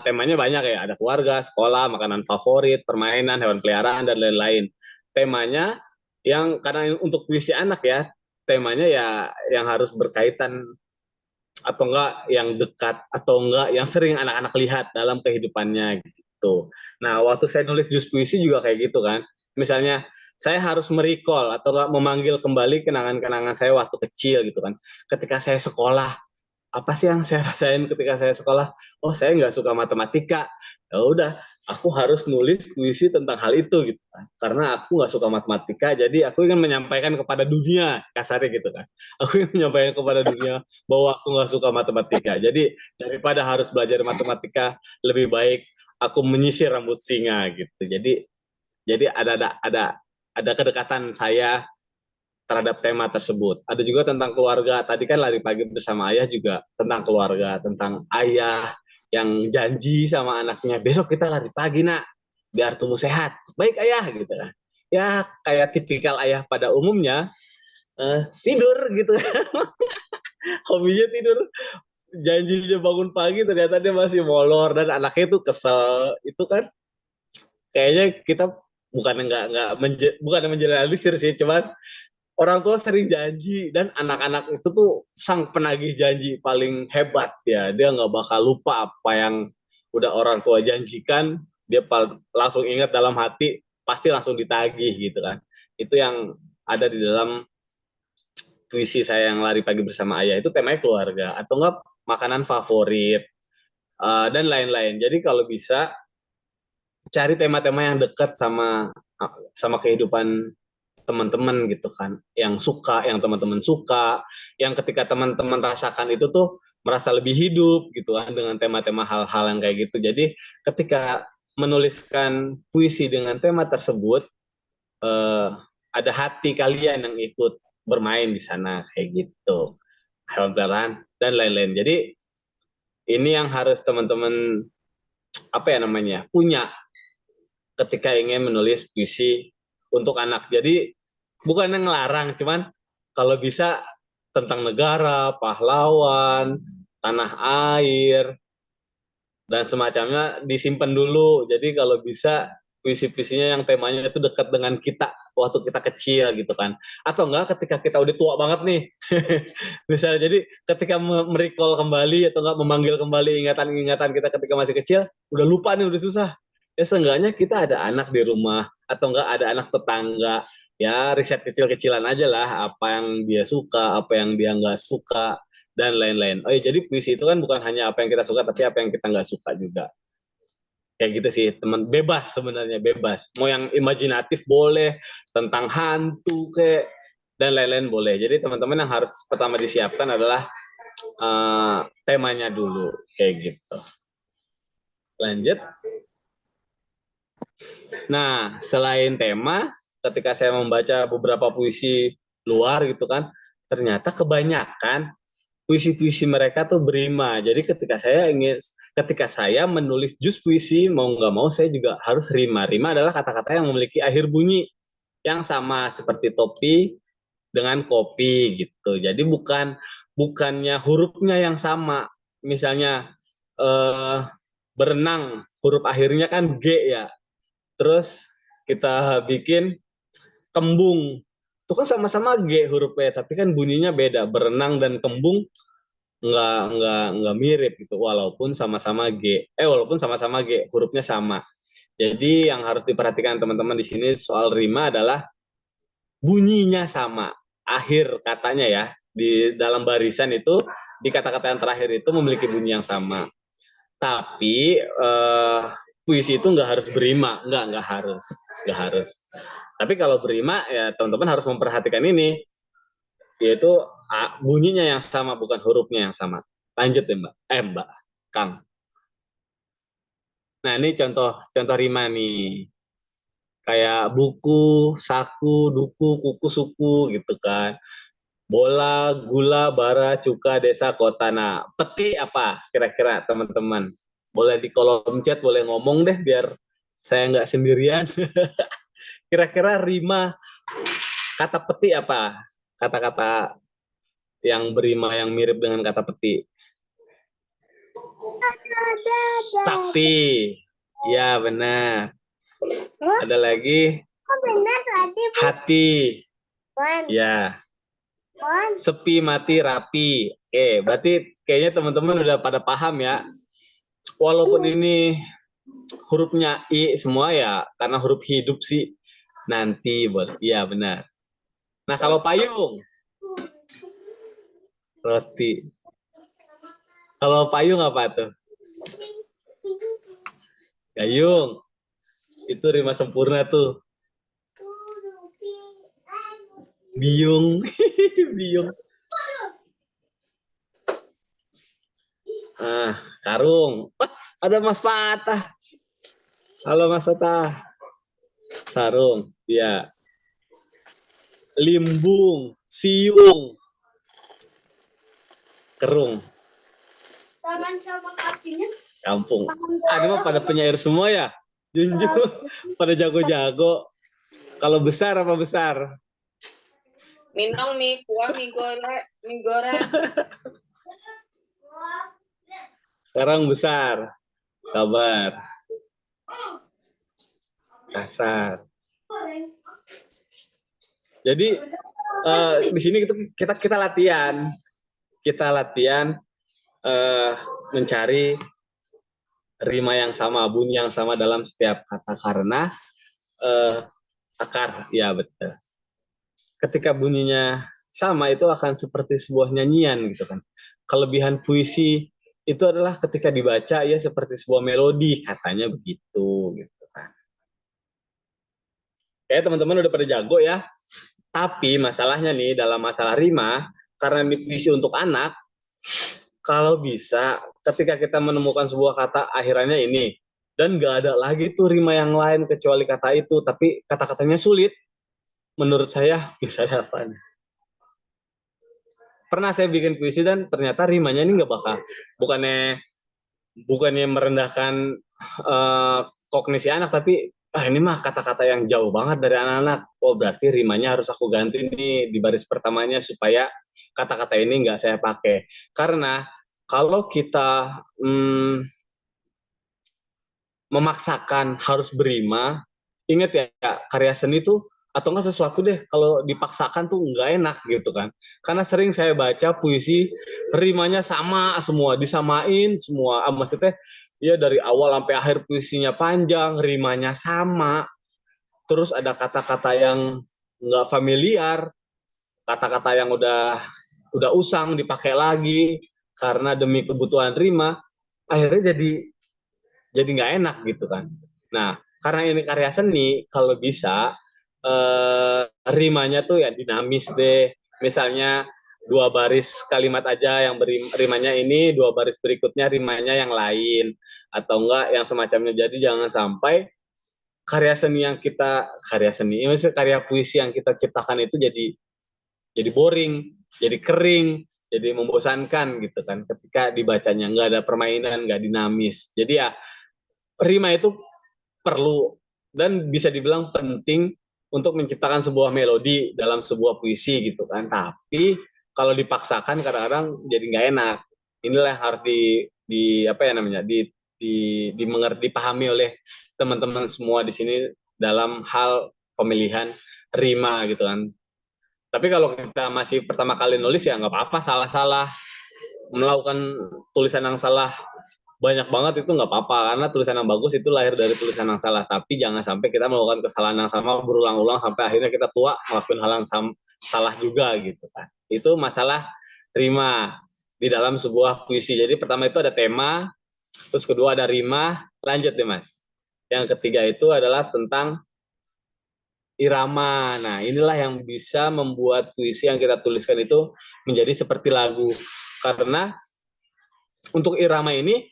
Temanya banyak ya, ada keluarga, sekolah, makanan favorit, permainan, hewan peliharaan, dan lain-lain. Temanya yang karena untuk puisi anak ya, temanya ya yang harus berkaitan atau enggak yang dekat atau enggak yang sering anak-anak lihat dalam kehidupannya gitu. Nah, waktu saya nulis jus puisi juga kayak gitu kan. Misalnya saya harus merecall atau memanggil kembali kenangan-kenangan saya waktu kecil gitu kan. Ketika saya sekolah, apa sih yang saya rasain ketika saya sekolah? Oh, saya nggak suka matematika. Ya udah, aku harus nulis puisi tentang hal itu gitu kan. Karena aku nggak suka matematika, jadi aku ingin menyampaikan kepada dunia, kasarnya gitu kan. Aku ingin menyampaikan kepada dunia bahwa aku nggak suka matematika. Jadi daripada harus belajar matematika, lebih baik aku menyisir rambut singa gitu. Jadi ada kedekatan saya terhadap tema tersebut. Ada juga tentang keluarga. Tadi kan lari pagi bersama ayah juga tentang keluarga, tentang ayah yang janji sama anaknya, besok kita lari pagi nak, biar tubuh sehat. Baik ayah gitu kan. Ya kayak tipikal ayah pada umumnya, tidur gitu. Hobinya tidur. Janjinya bangun pagi ternyata dia masih molor dan anaknya itu kesel. Itu kan kayaknya kita bukan menjelaskan sih, cuman orang tua sering janji dan anak-anak itu tuh sang penagih janji paling hebat ya. Dia nggak bakal lupa apa yang udah orang tua janjikan, dia langsung ingat dalam hati, pasti langsung ditagih gitu kan. Itu yang ada di dalam puisi saya yang lari pagi bersama ayah. Itu temanya keluarga atau enggak makanan favorit dan lain-lain. Jadi kalau bisa cari tema-tema yang dekat sama kehidupan teman-teman gitu kan, yang teman-teman suka, yang ketika teman-teman rasakan itu tuh merasa lebih hidup gitu kan dengan tema-tema hal-hal yang kayak gitu. Jadi ketika menuliskan puisi dengan tema tersebut, ada hati kalian yang ikut bermain di sana kayak gitu, hewan peliharaan dan lain-lain. Jadi ini yang harus teman-teman punya ketika ingin menulis puisi untuk anak. Jadi bukan yang ngelarang, cuman kalau bisa tentang negara, pahlawan, tanah air, dan semacamnya disimpan dulu. Jadi kalau bisa puisi-puisinya yang temanya itu dekat dengan kita waktu kita kecil gitu kan. Atau enggak ketika kita udah tua banget nih. Misalnya jadi ketika merecall kembali atau enggak memanggil kembali ingatan-ingatan kita ketika masih kecil, udah lupa nih, udah susah. Ya seenggaknya kita ada anak di rumah atau enggak ada anak tetangga, ya riset kecil-kecilan aja lah apa yang dia suka, apa yang dia nggak suka, dan lain-lain. Oh ya, jadi puisi itu kan bukan hanya apa yang kita suka, tapi apa yang kita nggak suka juga. Kayak gitu sih, teman. Bebas sebenarnya, bebas. Mau yang imajinatif boleh, tentang hantu kayak, dan lain-lain boleh. Jadi teman-teman yang harus pertama disiapkan adalah temanya dulu, kayak gitu. Lanjut. Nah, selain tema, ketika saya membaca beberapa puisi luar gitu kan, ternyata kebanyakan puisi-puisi mereka tuh berima. Jadi ketika saya menulis jus puisi, mau nggak mau saya juga harus rima. Rima adalah kata-kata yang memiliki akhir bunyi yang sama seperti topi dengan kopi gitu. Jadi bukannya hurufnya yang sama. Misalnya berenang, huruf akhirnya kan G ya. Terus kita bikin kembung. Itu kan sama-sama G hurufnya, tapi kan bunyinya beda. Berenang dan kembung nggak mirip gitu, walaupun sama-sama G, hurufnya sama. Jadi yang harus diperhatikan teman-teman di sini soal rima adalah bunyinya sama. Akhir katanya ya, di dalam barisan itu, di kata-kata yang terakhir itu memiliki bunyi yang sama. Tapi puisi itu nggak harus berima, nggak harus. Tapi kalau berima ya teman-teman harus memperhatikan ini, yaitu bunyinya yang sama, bukan hurufnya yang sama. Lanjut ya Mbak, Kang. Nah ini contoh rima nih, kayak buku, saku, duku, kuku, suku gitu kan. Bola, gula, bara, cuka, desa, kota. Nah, peti apa kira-kira teman-teman? Boleh di kolom chat, boleh ngomong deh biar saya nggak sendirian. Kira-kira rima kata peti apa? Kata-kata yang berima yang mirip dengan kata peti. Sakti. Ya, benar. Ada lagi? Hati. Ya. Sepi, mati, rapi. Oke, berarti kayaknya teman-teman udah pada paham ya. Walaupun ini hurufnya I semua ya, karena huruf hidup sih. Nanti, iya benar. Nah, kalau payung? Roti. Kalau payung apa tuh? Gayung. Itu rima sempurna tuh. Biung. Biung. Karung. Ada Mas Fatah. Halo Mas Fatah. Sarung. Ya. Limbung. Siung. Kerung. Tangan sama kakinya. Kampung. Ini mah pada penyair semua ya. Junjung. Pada jago-jago. Kalau besar apa besar? Minong mie kuah mie goreng. Sekarang besar. Kabar. Kasar. Jadi di sini kita latihan. Kita latihan mencari rima yang sama, bunyi yang sama dalam setiap kata karena akar. Ya betul. Ketika bunyinya sama itu akan seperti sebuah nyanyian gitu kan. Kelebihan puisi itu adalah ketika dibaca ya seperti sebuah melodi, katanya begitu gitu kan. Kayak teman-teman udah pada jago ya. Tapi masalahnya nih dalam masalah rima, karena ini puisi untuk anak, kalau bisa ketika kita menemukan sebuah kata akhirannya ini dan nggak ada lagi tuh rima yang lain kecuali kata itu, tapi kata-katanya sulit, menurut saya misalnya apa nih? Pernah saya bikin puisi dan ternyata rimanya ini nggak bakal, bukannya merendahkan kognisi anak, tapi ini mah kata-kata yang jauh banget dari anak-anak. Oh berarti rimanya harus aku ganti nih di baris pertamanya supaya kata-kata ini nggak saya pakai. Karena kalau kita memaksakan harus berima, ingat ya karya seni tuh atau enggak sesuatu deh kalau dipaksakan tuh nggak enak gitu kan. Karena sering saya baca puisi rimanya sama semua, disamain semua. Maksudnya ya dari awal sampai akhir puisinya panjang, rimanya sama. Terus ada kata-kata yang nggak familiar, kata-kata yang udah usang dipakai lagi karena demi kebutuhan rima, akhirnya jadi nggak enak gitu kan. Nah, karena ini karya seni, kalau bisa rimanya tuh ya dinamis deh. Misalnya 2 baris kalimat aja yang rimanya ini, 2 baris berikutnya rimanya yang lain, atau enggak yang semacamnya. Jadi jangan sampai karya puisi yang kita ciptakan itu jadi boring, jadi kering, jadi membosankan gitu kan ketika dibacanya, nggak ada permainan, nggak dinamis. Jadi ya rima itu perlu dan bisa dibilang penting untuk menciptakan sebuah melodi dalam sebuah puisi gitu kan. Tapi kalau dipaksakan kadang-kadang jadi nggak enak. Inilah yang harus apa ya namanya dimengerti, dipahami oleh teman-teman semua di sini dalam hal pemilihan rima gitu kan. Tapi kalau kita masih pertama kali nulis ya nggak apa-apa, salah-salah, melakukan tulisan yang salah banyak banget itu nggak apa-apa, karena tulisan yang bagus itu lahir dari tulisan yang salah. Tapi jangan sampai kita melakukan kesalahan yang sama berulang-ulang sampai akhirnya kita tua ngelakuin hal yang salah juga gitu kan. Itu masalah rima di dalam sebuah puisi. Jadi pertama itu ada tema, terus kedua ada rima, lanjut deh Mas. Yang ketiga itu adalah tentang irama. Nah, inilah yang bisa membuat puisi yang kita tuliskan itu menjadi seperti lagu. Karena untuk irama ini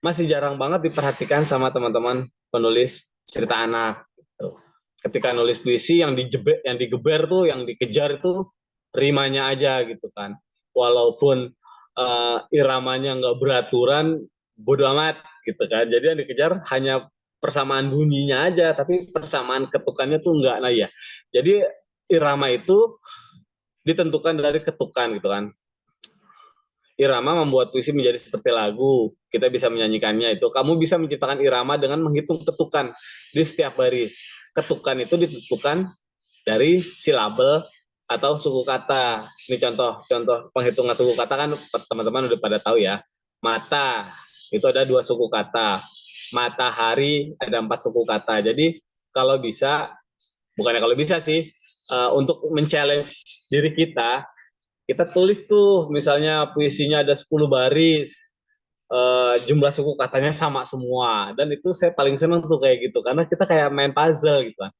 masih jarang banget diperhatikan sama teman-teman penulis cerita anak. Gitu. Ketika nulis puisi yang digeber tuh, yang dikejar itu rimanya aja gitu kan. Walaupun iramanya nggak beraturan, bodo amat gitu kan. Jadi yang dikejar hanya persamaan bunyinya aja, tapi persamaan ketukannya tuh nggak. Nah ya, jadi irama itu ditentukan dari ketukan gitu kan. Irama membuat puisi menjadi seperti lagu. Kita bisa menyanyikannya itu. Kamu bisa menciptakan irama dengan menghitung ketukan di setiap baris. Ketukan itu ditentukan dari silabel atau suku kata. Ini contoh penghitungan suku kata kan teman-teman udah pada tahu ya. Mata itu ada 2 suku kata. Matahari ada 4 suku kata. Jadi kalau bisa, bukannya kalau bisa sih, untuk men-challenge diri kita tulis tuh misalnya puisinya ada 10 baris, jumlah suku katanya sama semua, dan itu saya paling seneng tuh kayak gitu karena kita kayak main puzzle gitu kan.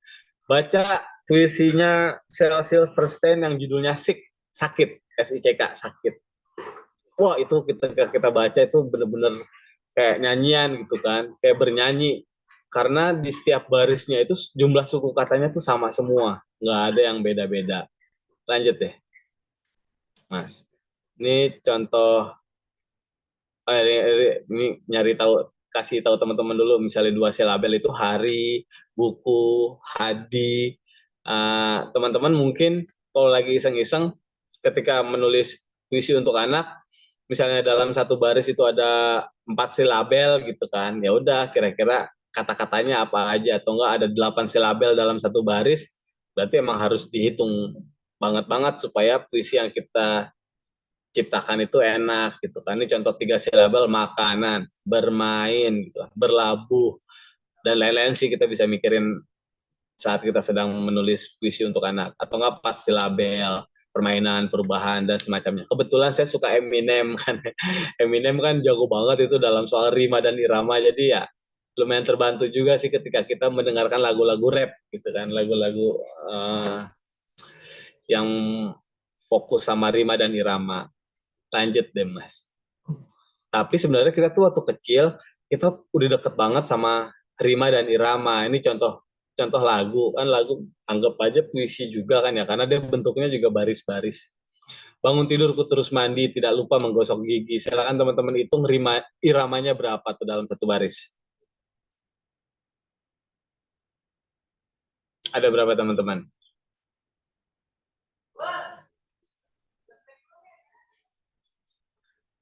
Baca puisinya Shel Silverstein yang judulnya sakit, SICK, sakit. Wah, itu kita baca itu bener-bener kayak nyanyian gitu kan, kayak bernyanyi, karena di setiap barisnya itu jumlah suku katanya tuh sama semua, nggak ada yang beda-beda. Lanjut deh Mas. Ini contoh, ini kasih tahu teman-teman dulu, misalnya 2 silabel itu hari, buku, hadi. Teman-teman mungkin kalau lagi iseng-iseng ketika menulis puisi untuk anak, misalnya dalam satu baris itu ada 4 silabel gitu kan, ya udah kira-kira kata-katanya apa aja, atau enggak ada 8 silabel dalam satu baris, berarti emang harus dihitung banget supaya puisi yang kita ciptakan itu enak gitu kan. Ini contoh 3 silabel, makanan, bermain, gitu, berlabuh, dan lain-lain sih kita bisa mikirin saat kita sedang menulis puisi untuk anak. Atau enggak pas silabel, permainan, perubahan, dan semacamnya. Kebetulan saya suka Eminem kan. Eminem kan jago banget itu dalam soal rima dan irama, jadi ya lumayan terbantu juga sih ketika kita mendengarkan lagu-lagu rap gitu kan, lagu-lagu yang fokus sama rima dan irama. Lanjut deh Mas. Tapi sebenarnya kita tuh waktu kecil kita udah deket banget sama rima dan irama. Ini contoh lagu kan, lagu anggap aja puisi juga kan ya, karena dia bentuknya juga baris-baris. Bangun tidurku terus mandi, tidak lupa menggosok gigi. Silakan teman-teman hitung iramanya berapa tuh dalam satu baris. Ada berapa teman-teman?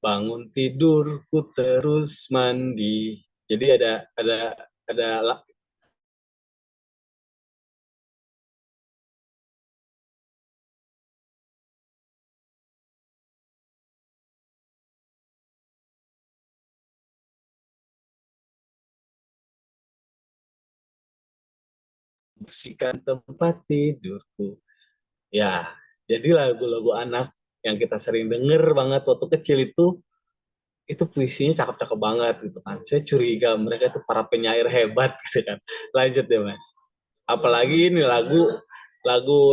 Bangun tidurku terus mandi. Jadi ada bersihkan tempat tidurku. Ya, jadi lagu-lagu anak yang kita sering denger banget waktu kecil itu puisinya cakep-cakep banget gitu kan. Saya curiga mereka itu para penyair hebat gitu kan. Lanjut deh Mas. Apalagi ini lagu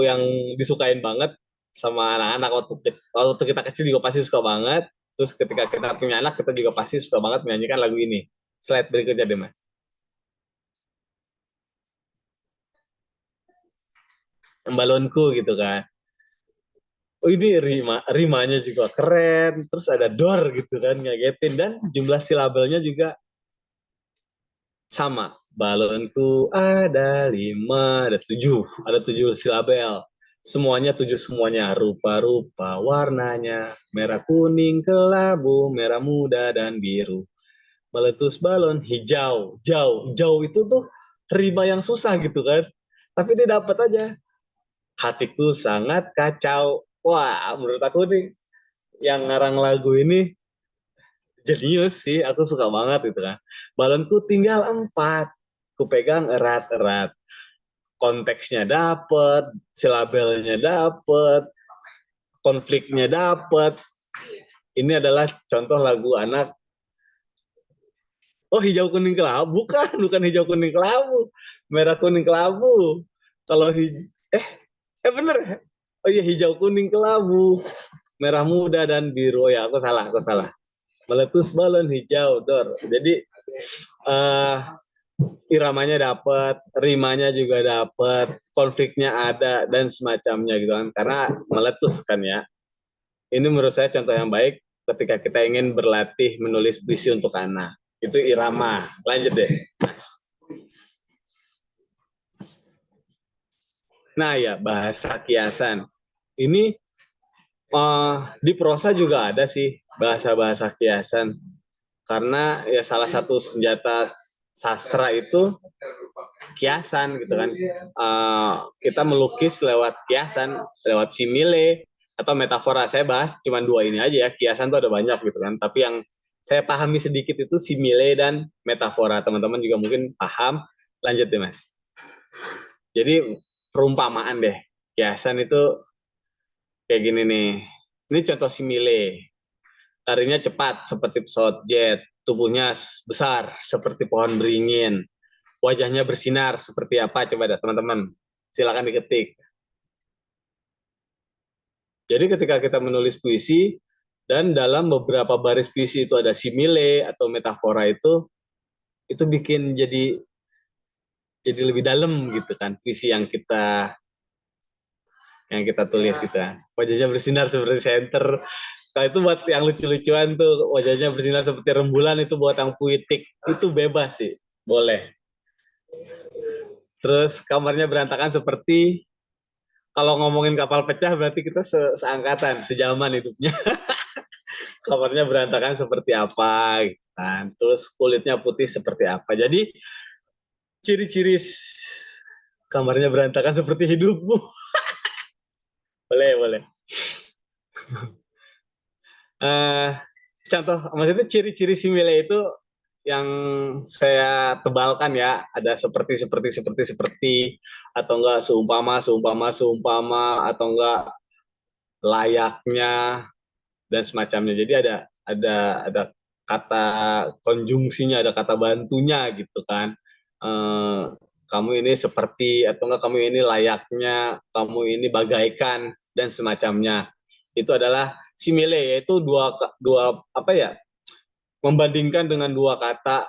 yang disukain banget sama anak-anak waktu kita kecil juga pasti suka banget. Terus ketika kita punya anak kita juga pasti suka banget menyanyikan lagu ini. Slide berikutnya deh Mas. Balonku gitu kan. oh ini rimanya juga keren, terus ada dor gitu kan, ngagetin, dan jumlah silabelnya juga sama. Balonku ada 5, ada 7 silabel. Semuanya 7 semuanya, rupa-rupa warnanya, merah kuning kelabu, merah muda dan biru. Meletus balon hijau, jauh itu tuh rima yang susah gitu kan. Tapi dia dapat aja. Hatiku sangat kacau. Wah, menurut aku nih yang ngarang lagu ini jenius sih, aku suka banget gitu kan. Balonku tinggal 4, ku pegang erat-erat. Konteksnya dapet, silabelnya dapet, konfliknya dapet. Ini adalah contoh lagu anak. Oh, hijau kuning kelabu, bukan hijau kuning kelabu, merah kuning kelabu. Kalau bener ya? Oh iya, hijau kuning kelabu, merah muda dan biru. Oh ya, aku salah. Meletus balon hijau, dor. Jadi iramanya dapat, rimanya juga dapat, konfliknya ada dan semacamnya gitu kan. Karena meletus kan ya. Ini menurut saya contoh yang baik ketika kita ingin berlatih menulis puisi untuk anak. Itu irama. Lanjut deh, Mas. Nah ya, bahasa kiasan. Ini di prosa juga ada sih bahasa-bahasa kiasan. Karena ya salah satu senjata sastra itu kiasan gitu kan. Kita melukis lewat kiasan, lewat simile atau metafora. Saya bahas cuma 2 ini aja ya. Kiasan tuh ada banyak gitu kan. Tapi yang saya pahami sedikit itu simile dan metafora. Teman-teman juga mungkin paham. Lanjut deh, Mas. Jadi perumpamaan deh. Kiasan itu kayak gini nih. Ini contoh simile. Larinya cepat seperti pesawat jet. Tubuhnya besar seperti pohon beringin. Wajahnya bersinar seperti apa? Coba dah teman-teman. Silakan diketik. Jadi ketika kita menulis puisi, dan dalam beberapa baris puisi itu ada simile atau metafora itu bikin jadi lebih dalam gitu kan puisi yang kita tulis gitu. Wajahnya bersinar seperti senter. Kalau itu buat yang lucu-lucuan tuh, wajahnya bersinar seperti rembulan, itu buat yang puitik, itu bebas sih, boleh. Terus kamarnya berantakan seperti, kalau ngomongin kapal pecah berarti kita seangkatan, sejaman hidupnya. Kamarnya berantakan seperti apa, gitu kan. Terus kulitnya putih seperti apa. Jadi ciri-ciri kamarnya berantakan seperti hidupmu. Boleh. Contoh, maksudnya ciri-ciri simile itu yang saya tebalkan ya, ada seperti, atau enggak seumpama, atau enggak layaknya, dan semacamnya. Jadi ada kata konjungsinya, ada kata bantunya gitu kan. Kamu ini seperti, atau enggak kamu ini layaknya, kamu ini bagaikan, dan semacamnya. Itu adalah simile, yaitu dua apa ya, membandingkan dengan 2 kata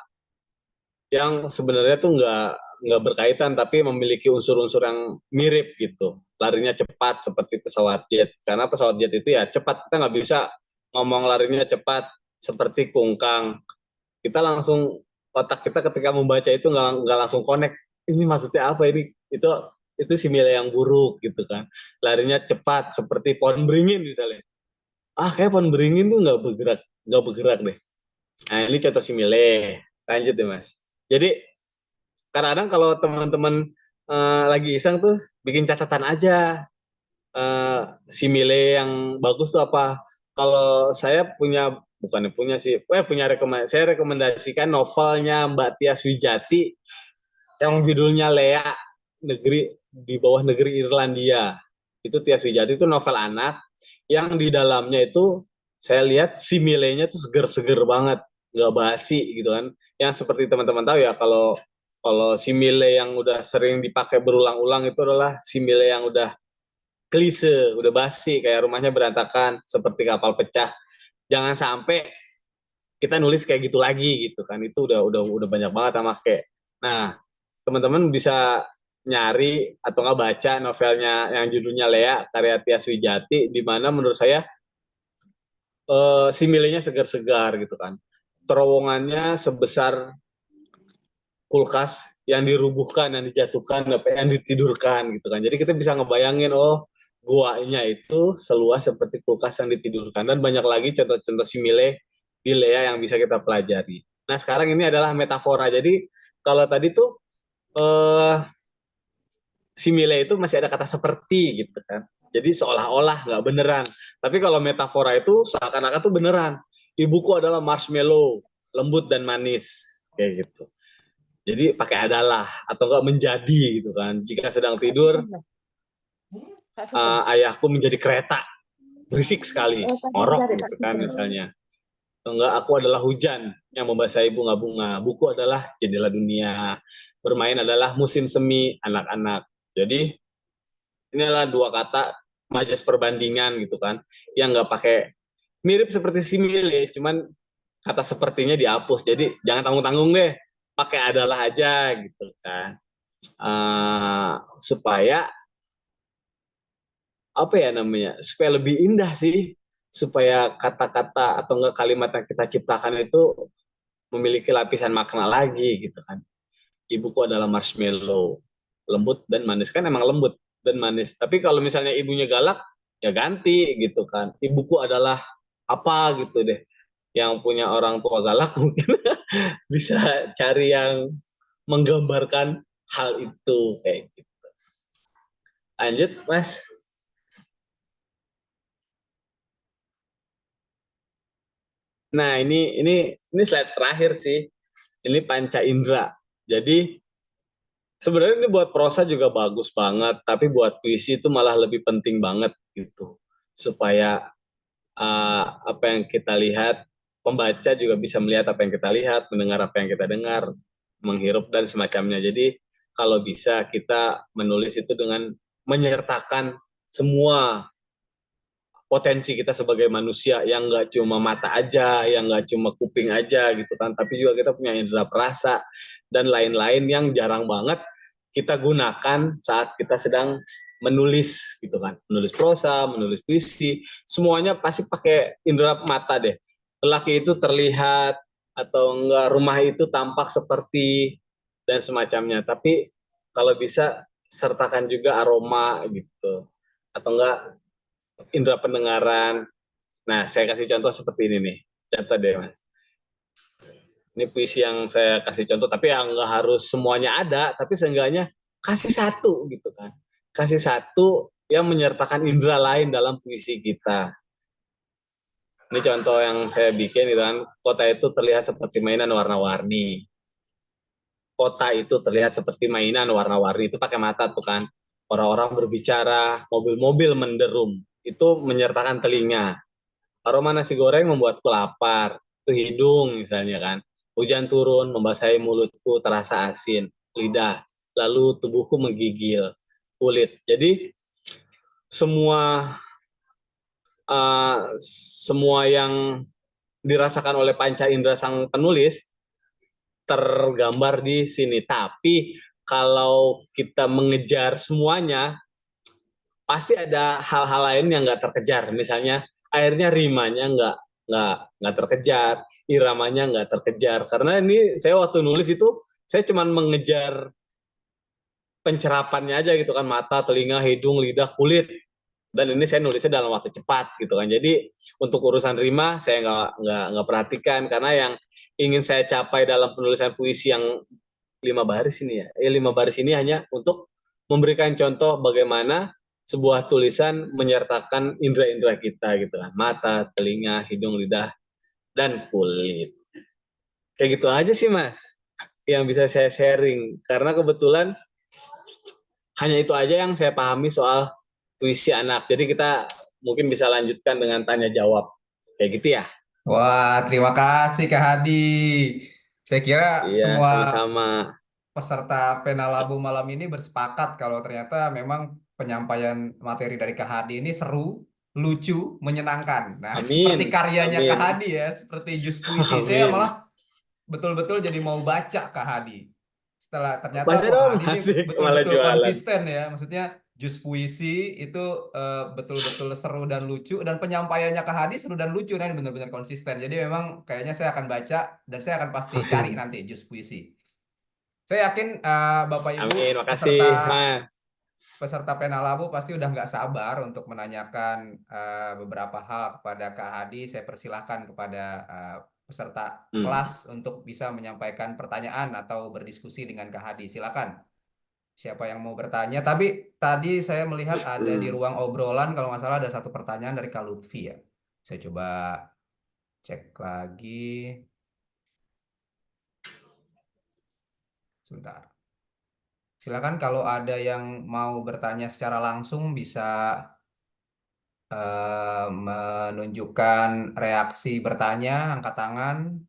yang sebenarnya tuh nggak berkaitan, tapi memiliki unsur-unsur yang mirip gitu. Larinya cepat seperti pesawat jet, karena pesawat jet itu ya cepat. Kita nggak bisa ngomong larinya cepat seperti kungkang. Kita langsung, otak kita ketika membaca itu nggak langsung connect. Ini maksudnya apa ini? Itu simile yang buruk gitu kan. Larinya cepat seperti pohon beringin misalnya. Kayak pohon beringin tuh nggak bergerak deh. Nah, ini contoh simile. Lanjut deh, Mas. Jadi kadang-kadang kalau teman-teman lagi iseng tuh bikin catatan aja. Simile yang bagus tuh apa? Kalau saya punya saya rekomendasikan novelnya Mbak Tias Wijati yang judulnya Lea, di bawah negeri Irlandia. Itu Tias Wijati, itu novel anak yang di dalamnya itu saya lihat similenya tuh seger-seger banget, nggak basi gitu kan. Yang seperti teman-teman tahu ya, kalau simile yang udah sering dipakai berulang-ulang itu adalah simile yang udah klise, udah basi, kayak rumahnya berantakan seperti kapal pecah. Jangan sampai kita nulis kayak gitu lagi gitu kan. Itu udah banyak banget sama kayak. Nah, teman-teman bisa nyari atau nggak baca novelnya yang judulnya Lea karya Tias Wijati, di mana menurut saya similenya segar-segar gitu kan. Terowongannya sebesar kulkas yang dirubuhkan, yang dijatuhkan, yang ditidurkan gitu kan. Jadi kita bisa ngebayangin, oh guanya itu seluas seperti kulkas yang ditidurkan, dan banyak lagi contoh-contoh simile di Lea yang bisa kita pelajari. Nah sekarang ini adalah metafora. Jadi kalau tadi tuh simile itu masih ada kata seperti gitu kan. Jadi seolah-olah nggak beneran. Tapi kalau metafora itu seakan-akan tuh beneran. Ibuku adalah marshmallow, lembut dan manis kayak gitu. Jadi pakai adalah atau enggak menjadi gitu kan. Jika sedang tidur, ayahku menjadi kereta, berisik sekali, ngorok gitu kan misalnya. Atau enggak, aku adalah hujan yang membasahi bunga-bunga. Buku adalah jendela dunia. Bermain adalah musim semi anak-anak. Jadi inilah dua kata majas perbandingan gitu kan, yang nggak pakai, mirip seperti simile, cuman kata sepertinya dihapus. Jadi jangan tanggung-tanggung deh, pakai adalah aja gitu kan. Supaya apa ya namanya, supaya lebih indah sih, supaya kata-kata atau enggak kalimat yang kita ciptakan itu memiliki lapisan makna lagi gitu kan. Ibuku adalah marshmallow, lembut dan manis, kan emang lembut dan manis. Tapi kalau misalnya ibunya galak, ya ganti gitu kan. Ibuku adalah apa gitu deh. Yang punya orang tua galak mungkin bisa cari yang menggambarkan hal itu kayak gitu. Lanjut, Mas. Nah, ini slide terakhir sih. Ini panca indera. Jadi sebenarnya ini buat prosa juga bagus banget, tapi buat puisi itu malah lebih penting banget gitu. Supaya apa yang kita lihat, pembaca juga bisa melihat apa yang kita lihat, mendengar apa yang kita dengar, menghirup dan semacamnya. Jadi kalau bisa kita menulis itu dengan menyertakan semua potensi kita sebagai manusia, yang nggak cuma mata aja, yang nggak cuma kuping aja gitu kan, tapi juga kita punya indera perasa dan lain-lain yang jarang banget kita gunakan saat kita sedang menulis gitu kan, menulis prosa, menulis puisi, semuanya pasti pakai indera mata deh. Lelaki itu terlihat atau enggak, rumah itu tampak seperti dan semacamnya, tapi kalau bisa sertakan juga aroma gitu, atau enggak indera pendengaran. Nah, saya kasih contoh seperti ini nih. Contoh deh, Mas. Ini puisi yang saya kasih contoh, tapi yang nggak harus semuanya ada, tapi seenggaknya kasih satu gitu kan. Kasih satu yang menyertakan indera lain dalam puisi kita. Ini contoh yang saya bikin gitu kan. Kota itu terlihat seperti mainan warna-warni. Kota itu terlihat seperti mainan warna-warni. Itu pakai mata tuh kan. Orang-orang berbicara, mobil-mobil menderum. Itu menyertakan telinga. Aroma nasi goreng membuatku lapar. Itu hidung misalnya kan. Hujan turun, membasahi mulutku, terasa asin. Lidah. Lalu tubuhku menggigil. Kulit. Jadi semua yang dirasakan oleh panca indera sang penulis tergambar di sini. Tapi kalau kita mengejar semuanya, pasti ada hal-hal lain yang nggak terkejar. Misalnya akhirnya rimanya nggak terkejar, iramanya nggak terkejar. Karena ini saya waktu nulis itu saya cuma mengejar pencerapannya aja gitu kan, mata, telinga, hidung, lidah, kulit. Dan ini saya nulisnya dalam waktu cepat gitu kan. Jadi untuk urusan rima saya nggak perhatikan, karena yang ingin saya capai dalam penulisan puisi yang 5 baris ini 5 baris ini hanya untuk memberikan contoh bagaimana sebuah tulisan menyertakan indera-indera kita gitu kan, mata, telinga, hidung, lidah, dan kulit. Kayak gitu aja sih Mas yang bisa saya sharing, karena kebetulan hanya itu aja yang saya pahami soal puisi anak. Jadi kita mungkin bisa lanjutkan dengan tanya jawab. Kayak gitu ya. Wah, terima kasih Kak Hadi. Saya kira Iya, semua sama-sama. peserta Penalabu malam ini bersepakat kalau ternyata memang penyampaian materi dari Kak Hadi ini seru, lucu, menyenangkan. Nah, seperti Amin. karyanya Kak Amin. Hadi ya, seperti jus puisi. Saya Amin. malah betul-betul jadi mau baca Kak Hadi. ternyata Masa wah dong Hadi ini masih malah betul-betul jualan. konsisten ya. Maksudnya jus puisi itu betul-betul seru dan lucu, dan penyampaiannya ke Hadi seru dan lucu, dan benar-benar konsisten. Jadi memang kayaknya saya akan baca dan saya akan pasti cari nanti jus puisi. Saya yakin Bapak Ibu Amin, peserta makasih Mas. peserta Penalabu pasti udah nggak sabar untuk menanyakan beberapa hal kepada Kak Hadi. Saya persilahkan kepada peserta kelas untuk bisa menyampaikan pertanyaan atau berdiskusi dengan Kak Hadi. Silakan. Siapa yang mau bertanya? Tapi tadi saya melihat ada di ruang obrolan, kalau nggak salah ada satu pertanyaan dari Kak Lutfi ya. Saya coba cek lagi. Sebentar. Silakan kalau ada yang mau bertanya secara langsung bisa menunjukkan reaksi bertanya, angkat tangan.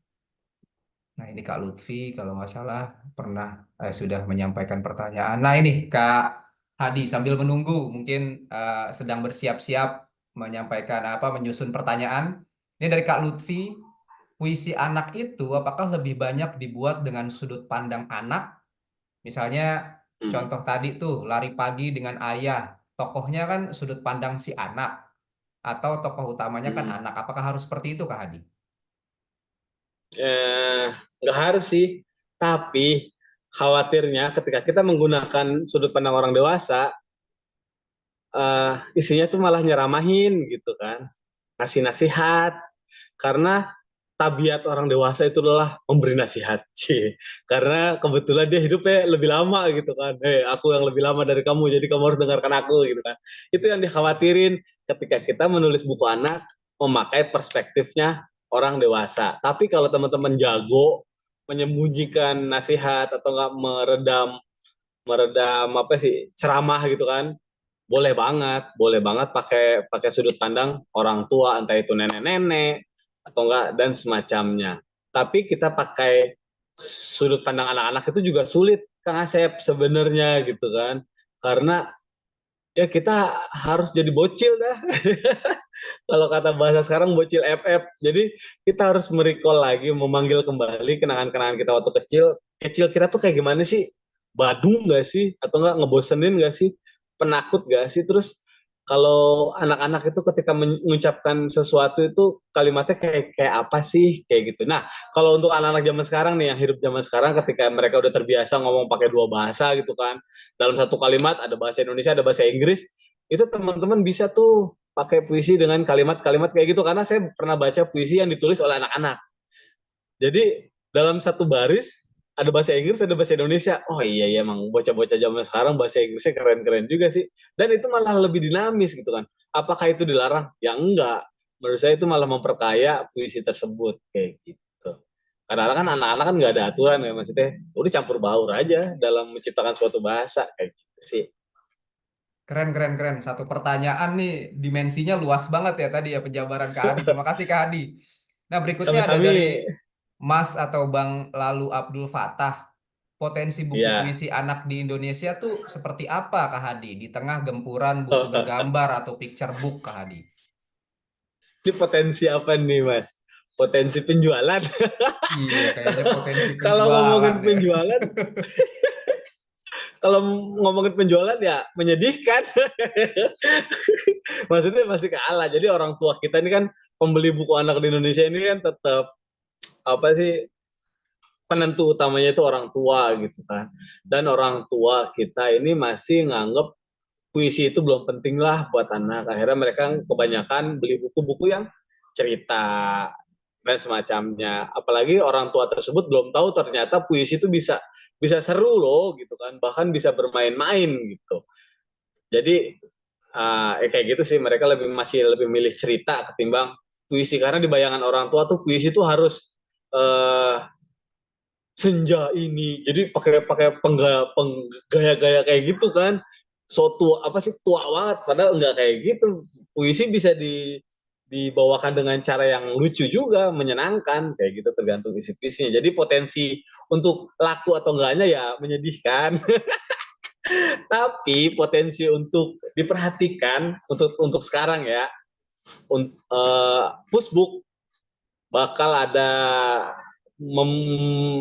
Nah ini Kak Lutfi kalau nggak salah pernah sudah menyampaikan pertanyaan. Nah ini Kak Hadi sambil menunggu mungkin sedang bersiap-siap menyampaikan menyusun pertanyaan. Ini dari Kak Lutfi, puisi anak itu apakah lebih banyak dibuat dengan sudut pandang anak? Misalnya contoh tadi tuh lari pagi dengan ayah, tokohnya kan sudut pandang si anak atau tokoh utamanya kan anak. Apakah harus seperti itu Kak Hadi? Nggak harus sih, tapi khawatirnya ketika kita menggunakan sudut pandang orang dewasa, isinya tuh malah nyeramahin gitu kan, kasih nasihat, karena tabiat orang dewasa itu adalah memberi nasihat sih, karena kebetulan dia hidupnya lebih lama gitu kan, aku yang lebih lama dari kamu jadi kamu harus dengarkan aku gitu kan. Itu yang dikhawatirin ketika kita menulis buku anak, memakai perspektifnya orang dewasa. Tapi kalau teman-teman jago menyembunyikan nasihat atau nggak meredam ceramah gitu kan, boleh banget pakai sudut pandang orang tua, entah itu nenek-nenek atau enggak dan semacamnya. Tapi kita pakai sudut pandang anak-anak itu juga sulit Kang Asep sebenarnya gitu kan, karena ya kita harus jadi bocil dah. Kalau kata bahasa sekarang bocil FF. Jadi kita harus merecall lagi, memanggil kembali kenangan-kenangan kita waktu kecil. Kecil kita tuh kayak gimana sih? Badung nggak sih? Atau nggak ngebosenin nggak sih? Penakut nggak sih? Terus kalau anak-anak itu ketika mengucapkan sesuatu itu kalimatnya kayak apa sih? Kayak gitu. Nah, kalau untuk anak-anak zaman sekarang nih, yang hidup zaman sekarang ketika mereka udah terbiasa ngomong pakai dua bahasa gitu kan. Dalam satu kalimat ada bahasa Indonesia, ada bahasa Inggris. Itu teman-teman bisa tuh pakai puisi dengan kalimat-kalimat kayak gitu, karena saya pernah baca puisi yang ditulis oleh anak-anak. Jadi dalam satu baris ada bahasa Inggris, ada bahasa Indonesia. Oh iya ya, emang bocah-bocah zaman sekarang bahasa Inggrisnya keren-keren juga sih. Dan itu malah lebih dinamis gitu kan. Apakah itu dilarang? Ya enggak. Menurut saya itu malah memperkaya puisi tersebut kayak gitu. Karena kan anak-anak kan nggak ada aturan ya, maksudnya udah campur baur aja dalam menciptakan suatu bahasa kayak gitu sih. Keren. Satu pertanyaan nih dimensinya luas banget ya tadi ya penjabaran Kak Hadi. Terima kasih Kak Hadi. Nah berikutnya ada Sami-sami. dari Mas atau Bang Lalu Abdul Fatah. Potensi buku Ya. puisi anak di Indonesia tuh seperti apa Kak Hadi? Di tengah gempuran buku bergambar atau picture book Kak Hadi? Ini potensi apa nih Mas? Potensi penjualan. Iya kayaknya potensi Kalau penjualan ngomongin ya. penjualan, kalau ngomongin penjualan ya menyedihkan. Maksudnya masih kalah. Jadi orang tua kita ini kan pembeli buku anak di Indonesia ini kan tetap apa sih, penentu utamanya itu orang tua gitu kan. Dan orang tua kita ini masih nganggep puisi itu belum penting lah buat anak. Akhirnya mereka kebanyakan beli buku-buku yang cerita dan semacamnya. Apalagi orang tua tersebut belum tahu ternyata puisi itu bisa seru loh gitu kan, bahkan bisa bermain-main gitu. Jadi kayak gitu sih, mereka masih lebih milih cerita ketimbang puisi, karena di bayangan orang tua tuh puisi itu harus senja ini, jadi pakai penggaya-gaya kayak gitu kan, so tua apa sih, tua banget, padahal enggak kayak gitu. Puisi bisa dibawakan dengan cara yang lucu juga, menyenangkan kayak gitu, tergantung isi puisinya. Jadi potensi untuk laku atau enggaknya ya menyedihkan. Tapi potensi untuk diperhatikan untuk sekarang ya, Pushbook bakal ada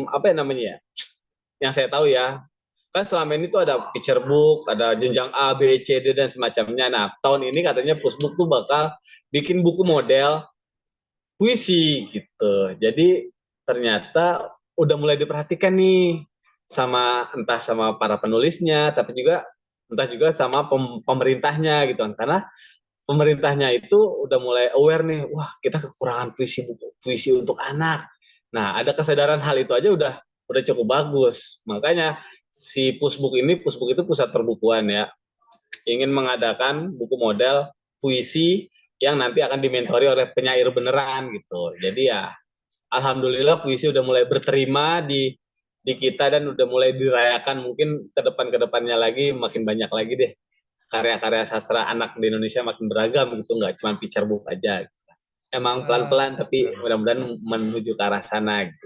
apa ya namanya ya, yang saya tahu ya, kan selama ini tuh ada picture book, ada jenjang A, B, C, D dan semacamnya. Nah, tahun ini katanya Pusbook tuh bakal bikin buku model puisi gitu. Jadi ternyata udah mulai diperhatikan nih entah sama para penulisnya, tapi juga entah juga sama pemerintahnya gitu kan. Karena pemerintahnya itu udah mulai aware nih, wah kita kekurangan puisi untuk anak. Nah, ada kesadaran hal itu aja udah cukup bagus. Makanya si Pusbook itu pusat perbukuan ya, ingin mengadakan buku model puisi yang nanti akan dimentori oleh penyair beneran gitu. Jadi ya alhamdulillah puisi udah mulai berterima di kita dan udah mulai dirayakan, mungkin ke depannya lagi makin banyak lagi deh karya-karya sastra anak di Indonesia makin beragam gitu, nggak cuma picture book aja. Emang pelan-pelan tapi mudah-mudahan menuju ke arah sana gitu.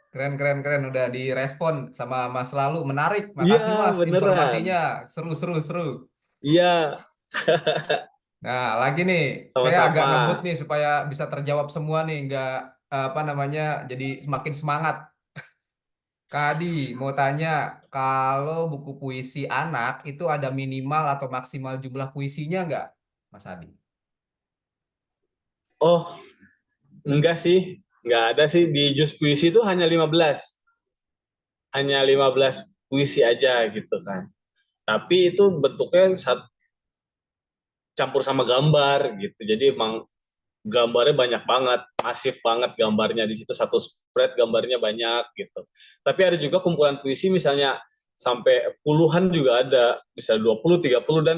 Keren. Udah direspon sama Mas Lalu. Menarik. Makasih Iya, Mas beneran. informasinya. Seru. Iya, Nah, lagi nih, saya agak sama-sama. ngebut nih supaya bisa terjawab semua nih, nggak apa namanya, jadi semakin semangat. Kak Adi, mau tanya, kalau buku puisi anak itu ada minimal atau maksimal jumlah puisinya nggak, Mas Adi? Oh, enggak sih. Enggak ada sih. Di jus puisi itu hanya 15. Hanya 15 puisi aja gitu kan. Tapi itu bentuknya campur sama gambar gitu. Jadi emang gambarnya banyak banget, masif banget gambarnya di situ, satu spread gambarnya banyak gitu. Tapi ada juga kumpulan puisi misalnya sampai puluhan juga ada, misalnya 20, 30 dan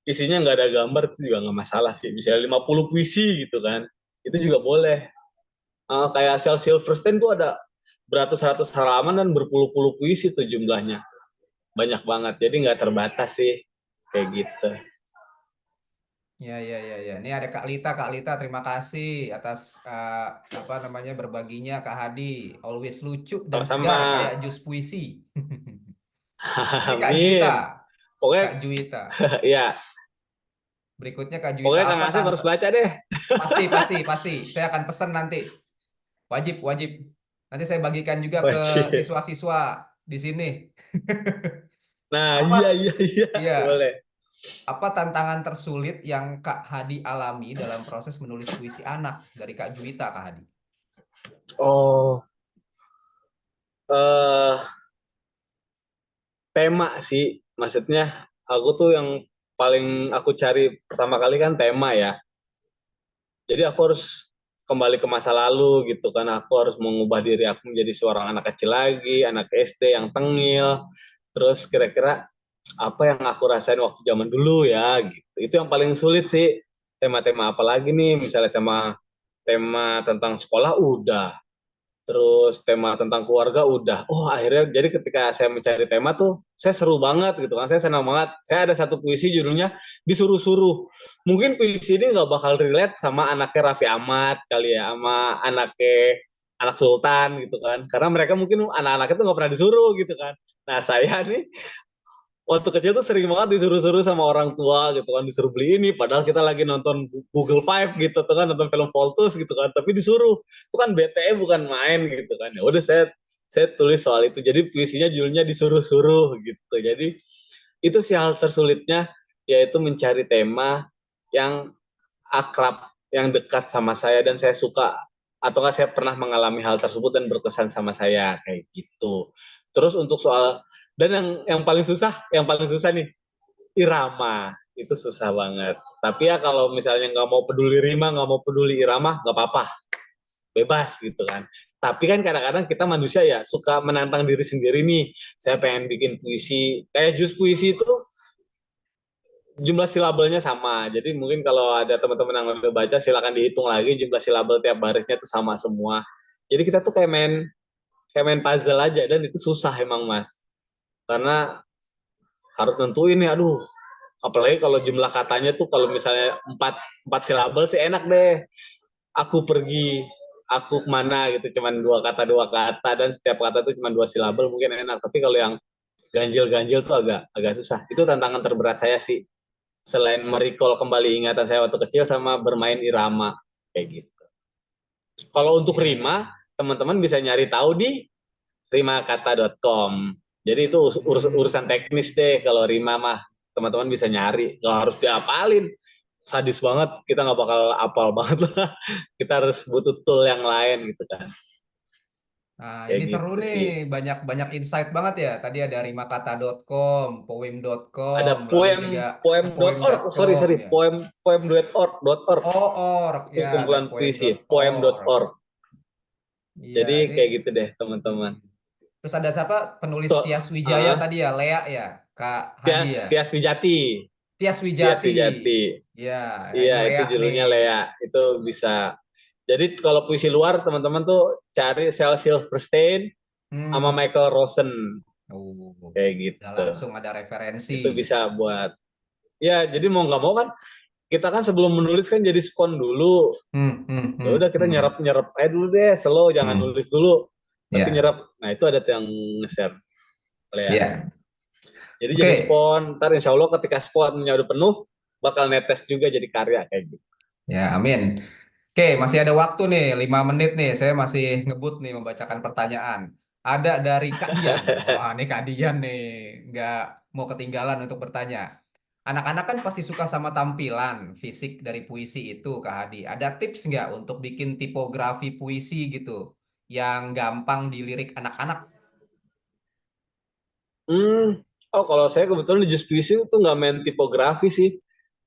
isinya nggak ada gambar itu juga nggak masalah sih. Misalnya 50 puisi gitu kan, itu juga boleh. Kayak Shel Silverstein tuh ada beratus-ratus halaman dan berpuluh-puluh puisi tuh jumlahnya. Banyak banget, jadi nggak terbatas sih kayak gitu. Ya. Ini ada Kak Lita, terima kasih atas apa namanya berbaginya Kak Hadi. Always lucu dan Sama-sama. segar kayak jus puisi. Ini Kak Juwita. Amin. Pokoknya, Kak Juwita. ya. Berikutnya Kak Juwita, Pokoknya apa Kang Asep harus baca deh. Pasti. Saya akan pesan nanti. Wajib. Nanti saya bagikan juga ke Wajib. siswa-siswa di sini. Nah, Apa? iya. Boleh. Apa tantangan tersulit yang Kak Hadi alami dalam proses menulis puisi anak dari Kak Juwita, Kak Hadi? Oh, tema sih. Maksudnya aku tuh yang paling aku cari pertama kali kan tema ya. Jadi aku harus kembali ke masa lalu gitu kan. Aku harus mengubah diri aku menjadi seorang anak kecil lagi, anak SD yang tengil. Terus kira-kira apa yang aku rasain waktu zaman dulu ya gitu. Itu yang paling sulit sih. Tema-tema apa lagi nih? Misalnya tema tentang sekolah udah. Terus tema tentang keluarga udah. Oh, akhirnya jadi ketika saya mencari tema tuh saya seru banget gitu kan. Saya senang banget. Saya ada satu puisi judulnya Disuruh-suruh. Mungkin puisi ini nggak bakal relate sama anaknya Raffi Ahmad kali ya, sama anak Sultan gitu kan. Karena mereka mungkin anak-anaknya tuh nggak pernah disuruh gitu kan. Nah, saya nih waktu kecil tuh sering banget disuruh-suruh sama orang tua gitu kan, disuruh beli ini padahal kita lagi nonton Google Five gitu tuh kan, nonton film Voltus gitu kan, tapi disuruh. Itu kan BTE bukan main gitu kan. Ya udah saya tulis soal itu. Jadi puisinya judulnya Disuruh-suruh gitu. Jadi itu sih hal tersulitnya, yaitu mencari tema yang akrab, yang dekat sama saya dan saya suka, atau saya pernah mengalami hal tersebut dan berkesan sama saya kayak gitu. Terus untuk soal dan yang paling susah nih irama, itu susah banget. Tapi ya kalau misalnya nggak mau peduli rima, nggak mau peduli irama, nggak apa-apa, bebas gitu kan. Tapi kan kadang-kadang kita manusia ya suka menantang diri sendiri nih. Saya pengen bikin puisi, kayak jus puisi itu jumlah silabelnya sama. Jadi mungkin kalau ada teman-teman yang udah baca silakan dihitung lagi jumlah silabel tiap barisnya itu sama semua. Jadi kita tuh kayak main puzzle aja dan itu susah emang Mas. Karena harus nentuin nih, aduh, apalagi kalau jumlah katanya tuh kalau misalnya 4 silabel sih enak deh. Aku pergi, aku kemana gitu, cuman 2 kata dan setiap kata tuh cuma 2 silabel mungkin enak. Tapi kalau yang ganjil tuh agak susah. Itu tantangan terberat saya sih. Selain merecall kembali ingatan saya waktu kecil sama bermain irama kayak gitu. Kalau untuk rima, teman-teman bisa nyari tahu di rimakata.com. Jadi itu urusan teknis deh. Kalau Rima mah teman-teman bisa nyari, nggak harus diapalin. Sadis banget, kita nggak bakal apal banget lah. Kita harus butuh tool yang lain gitu kan. Nah, Kayak ini seru gitu nih, sih. banyak insight banget ya. Tadi ada rimakata.com, poem.com, Ada lalu juga poem.org, sorry, poem.com ya. poem.org, Oh, org itu ya, ada kumpulan puisi, poem.org. poem.org. Iya, Jadi ini. kayak gitu deh teman-teman. Terus ada siapa? Penulis Tuh, Tias Wijaya tadi ya, Lea ya, Kak Hadi ya. Tias Wijati, Tias Tias Wijati. Wijati. Ya, nah Iya, ini itu Lea nih. judulnya Lea. Itu bisa. Jadi kalau puisi luar teman-teman tuh cari Shel Silverstein sama Hmm. Michael Rosen Oh, kayak udah gitu. langsung ada referensi. Itu bisa buat. Ya, jadi mau nggak mau kan kita kan sebelum menulis kan jadi skon dulu. Ya udah kita nyerap aja dulu deh, slow, jangan nulis dulu. Tapi Ya, nyerap. Nah, itu ada yang nge-share Lea. ya. Jadi Oke. jadi spon, ntar insya Allah ketika sponnya udah penuh, bakal netes juga jadi karya kayak gitu. Ya, amin. Oke, masih ada waktu nih, 5 menit nih. Saya masih ngebut nih membacakan pertanyaan. Ada dari Kak Dian. Wah, ini Kak Dian nih. Nggak mau ketinggalan untuk bertanya. Anak-anak kan pasti suka sama tampilan fisik dari puisi itu, Kak Hadi. Ada tips nggak untuk bikin tipografi puisi gitu yang gampang dilirik anak-anak? Oh kalau saya kebetulan di Just Puisi itu nggak main tipografi sih,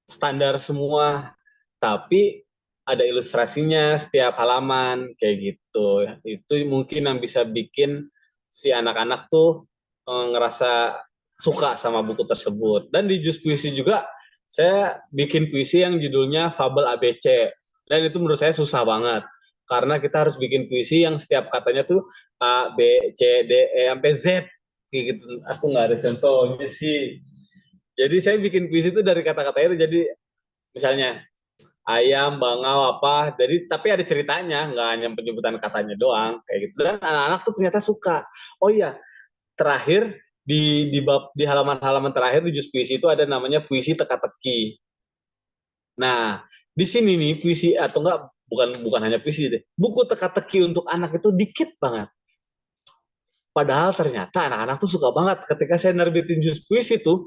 standar semua. Tapi ada ilustrasinya setiap halaman kayak gitu. Itu mungkin yang bisa bikin si anak-anak tuh ngerasa suka sama buku tersebut. Dan di Just Puisi juga saya bikin puisi yang judulnya Fabel ABC. Dan itu menurut saya susah banget. Karena kita harus bikin puisi yang setiap katanya tuh A, B, C, D, E, sampai Z. Kayak gitu. Aku nggak ada contohnya sih. Jadi saya bikin puisi itu dari kata-kata itu. Jadi misalnya ayam, bangau apa. Jadi tapi ada ceritanya, nggak hanya penyebutan katanya doang kayak gitu. Dan anak-anak tuh ternyata suka. Oh iya, terakhir di halaman-halaman terakhir di jus puisi itu ada namanya puisi teka-teki. Nah, di sini nih puisi atau enggak bukan hanya puisi deh. Buku teka-teki untuk anak itu dikit banget. Padahal ternyata anak-anak tuh suka banget ketika saya nerbitin jus puisi tuh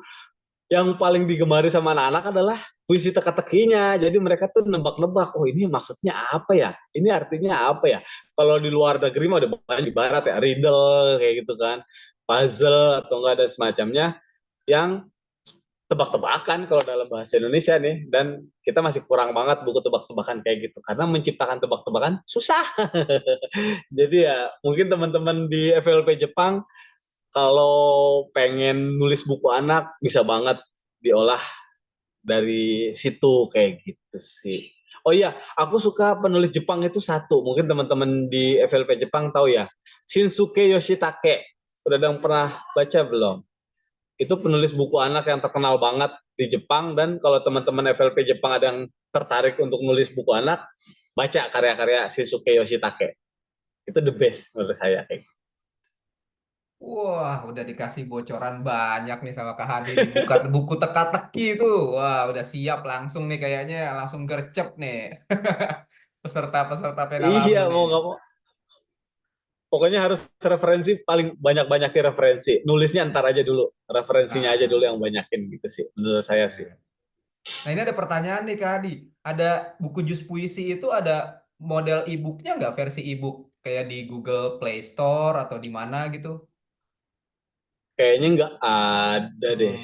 yang paling digemari sama anak-anak adalah puisi teka-tekinya. Jadi mereka tuh nebak-nebak, oh ini maksudnya apa ya? Ini artinya apa ya? Kalau di luar negeri mah udah banyak barat ya, riddle kayak gitu kan, puzzle atau enggak ada semacamnya yang tebak-tebakan kalau dalam bahasa Indonesia nih. Dan kita masih kurang banget buku tebak-tebakan kayak gitu karena menciptakan tebak-tebakan susah. Jadi ya mungkin teman-teman di FLP Jepang kalau pengen nulis buku anak bisa banget diolah dari situ kayak gitu sih. Oh iya, aku suka penulis Jepang itu satu. Mungkin teman-teman di FLP Jepang tahu ya. Shinsuke Yoshitake. Udah ada yang pernah baca belum? Itu penulis buku anak yang terkenal banget di Jepang. Dan kalau teman-teman FLP Jepang ada yang tertarik untuk nulis buku anak, baca karya-karya Shinsuke Yoshitake. Itu the best menurut saya. Wah, udah dikasih bocoran banyak nih sama Kak Hadi nih. Buka buku teka-teki itu. Wah, udah siap langsung nih kayaknya. Langsung gercep nih. Peserta-peserta Iya, pengalaman nih. mau nggak mau. Pokoknya harus referensi, paling banyak-banyakin referensi. Nulisnya ntar aja dulu. Referensinya aja dulu yang Ah, banyakin gitu sih. Menurut saya sih. oke. Nah, ini ada pertanyaan nih Kak Hadi. Ada buku jus puisi itu ada model e-booknya nggak, versi e-book? Kayak di Google Play Store atau di mana gitu? Kayaknya nggak ada deh.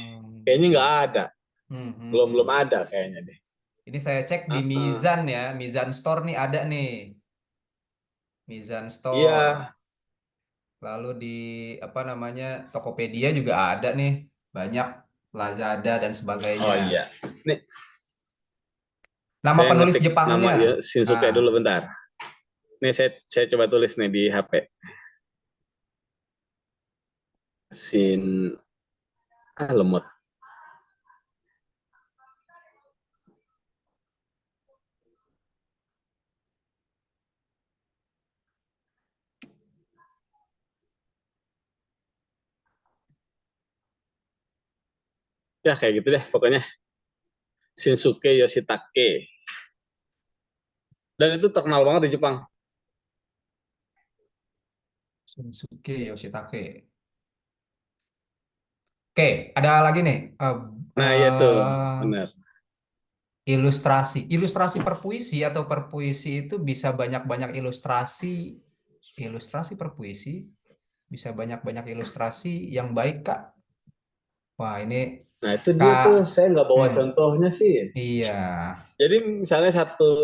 Kayaknya nggak Hmm. ada. Hmm, hmm, Belum hmm. ada kayaknya deh. Ini saya cek di Mizan ya. Mizan Store nih ada nih. Mizan Store. Iya. Lalu di apa namanya Tokopedia juga ada nih, banyak, Lazada dan sebagainya. Oh iya. Nih, Nama saya penulis ngetik nama Jepangnya. Shinsuke Ah, dulu bentar. Nih saya coba tulis nih di HP. Sin lemot. Ya kayak gitu deh pokoknya. Shinsuke Yoshitake. Dan itu terkenal banget di Jepang. Shunsuke Yoshitake. Oke, ada lagi nih. Nah, iya tuh, Eh, benar. ilustrasi. Ilustrasi perpuisi atau perpuisi itu bisa banyak-banyak ilustrasi. Ilustrasi perpuisi bisa banyak-banyak ilustrasi yang baik, Kak. Wah, ini Nah, itu dia Kak. tuh, saya nggak bawa Hmm, contohnya sih. iya. Jadi misalnya taruh.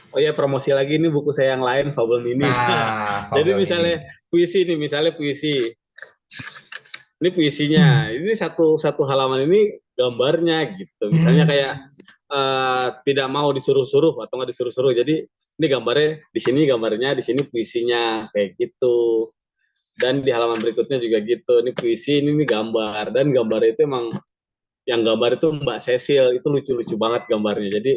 Oh ya, promosi lagi nih buku saya yang lain, Fabel Mini. Nah, Jadi Fabel Mini. misalnya puisi. Ini puisinya. Ini satu halaman ini gambarnya gitu. Misalnya kayak tidak mau disuruh-suruh atau nggak disuruh-suruh. Jadi ini gambarnya di sini, gambarnya di sini, puisinya kayak gitu. Dan di halaman berikutnya juga gitu. Ini puisi, ini gambar. Dan gambar itu emang yang gambar itu Mbak Cecil, itu lucu-lucu banget gambarnya. Jadi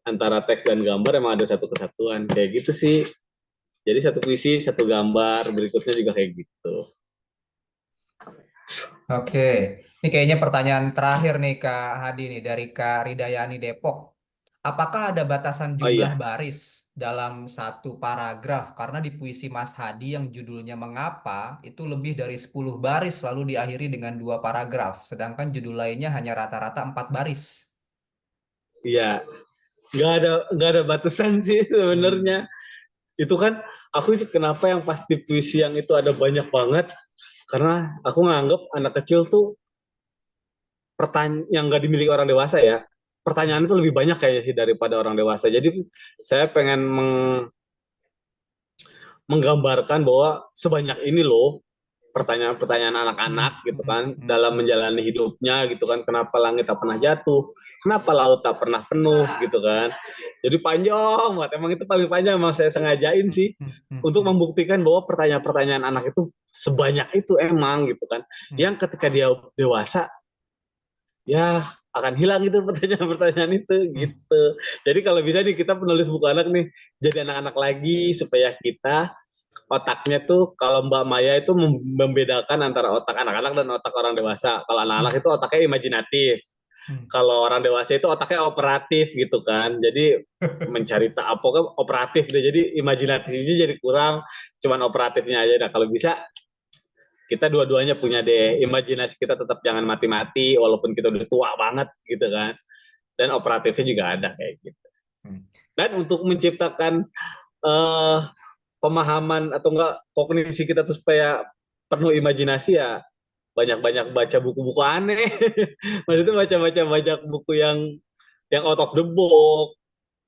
antara teks dan gambar emang ada satu kesatuan kayak gitu sih. Jadi satu puisi, satu gambar, berikutnya juga kayak gitu. Oke, ini kayaknya pertanyaan terakhir nih Kak Hadi nih dari Kak Ridayani Depok. Apakah ada batasan Oh jumlah iya, baris dalam satu paragraf? Karena di puisi Mas Hadi yang judulnya Mengapa itu lebih dari 10 baris lalu diakhiri dengan 2 paragraf. Sedangkan judul lainnya hanya rata-rata 4 baris. iya. Nggak ada batasan sih Hmm. sebenarnya. Itu kan aku itu kenapa yang pasti puisi yang itu ada banyak banget, karena aku nganggep anak kecil tuh pertanyaan yang nggak dimiliki orang dewasa ya. Pertanyaan itu lebih banyak kayaknya sih daripada orang dewasa. Jadi saya pengen menggambarkan bahwa sebanyak ini loh pertanyaan-pertanyaan Hmm, anak-anak gitu hmm, kan hmm, dalam hmm, menjalani hidupnya gitu kan, kenapa langit tak pernah jatuh, kenapa laut tak pernah penuh gitu kan. Jadi panjang banget, emang itu paling panjang, emang saya sengajain hmm, sih hmm, hmm, untuk hmm, membuktikan bahwa pertanyaan-pertanyaan anak itu sebanyak itu emang gitu kan, hmm. yang ketika dia dewasa ya akan hilang itu pertanyaan-pertanyaan itu Hmm. gitu. Jadi kalau bisa nih kita penulis buku anak nih jadi anak-anak lagi, supaya kita otaknya tuh, kalau Mbak Maya itu membedakan antara otak anak-anak dan otak orang dewasa. Kalau anak-anak Hmm, itu otaknya imajinatif. hmm. Kalau orang dewasa itu otaknya operatif gitu kan. Jadi mencari tak apa kan operatif deh. Jadi imajinatifnya jadi kurang, cuman operatifnya aja. Nah, kalau bisa kita dua-duanya punya deh. Imajinasi kita tetap jangan mati-mati walaupun kita udah tua banget gitu kan. Dan operatifnya juga ada kayak gitu. Hmm. Dan untuk menciptakan eh, pemahaman atau enggak kognisi kita tuh supaya penuh imajinasi, ya banyak-banyak baca buku-buku aneh. Maksudnya baca-baca banyak buku yang out of the box,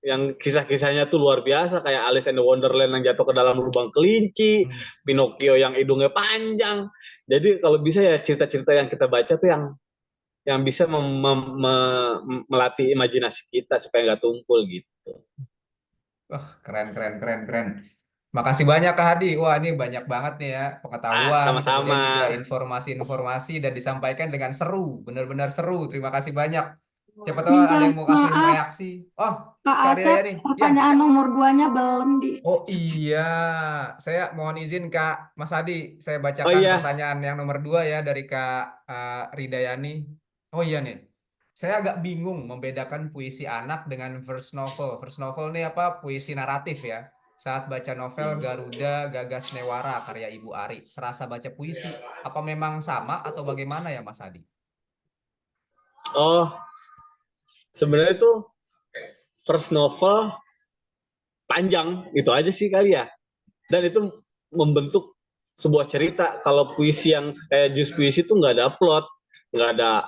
yang kisah-kisahnya tuh luar biasa kayak Alice in the Wonderland yang jatuh ke dalam lubang kelinci, Hmm. Pinocchio yang hidungnya panjang. Jadi kalau bisa ya cerita-cerita yang kita baca tuh yang bisa melatih imajinasi kita supaya nggak tumpul gitu. Wah, keren, keren, keren, keren. Makasih banyak Kak Hadi. Wah, ini banyak banget nih ya pengetahuan, Sama-sama. kemudian juga informasi-informasi dan disampaikan dengan seru, benar-benar seru. Terima kasih banyak. Siapa tahu ada Minta yang mau kasih maaf, reaksi. Oh, Kak Kak Asep, Ridayani. Ya. pertanyaan nomor 2-nya belum di. Oh iya, saya mohon izin Kak Mas Hadi. Saya Oh bacakan iya, pertanyaan yang nomor 2 ya dari Kak Ridayani. Oh iya nih. Saya agak bingung membedakan puisi anak dengan verse novel. Verse novel ini apa? Puisi naratif ya. Saat baca novel Garuda Gagas Newara karya Ibu Ari, serasa baca puisi. Apa memang sama atau bagaimana ya Mas Hadi? oh sebenarnya tuh first novel panjang itu aja sih kali ya, dan itu membentuk sebuah cerita. Kalau puisi yang kayak jus puisi tuh nggak ada plot, nggak ada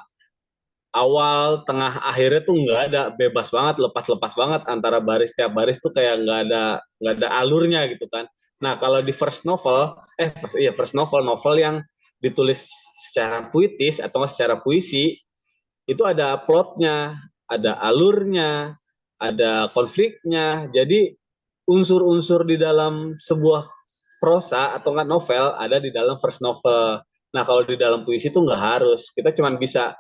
awal tengah akhirnya, tuh nggak ada, bebas banget, lepas-lepas banget antara baris, tiap baris tuh kayak nggak ada alurnya gitu kan. Nah kalau di first novel first novel yang ditulis secara puitis atau secara puisi, itu ada plotnya, ada alurnya, ada konfliknya. Jadi unsur-unsur di dalam sebuah prosa atau nggak novel ada di dalam first novel. Nah kalau di dalam puisi itu nggak harus, kita cuma bisa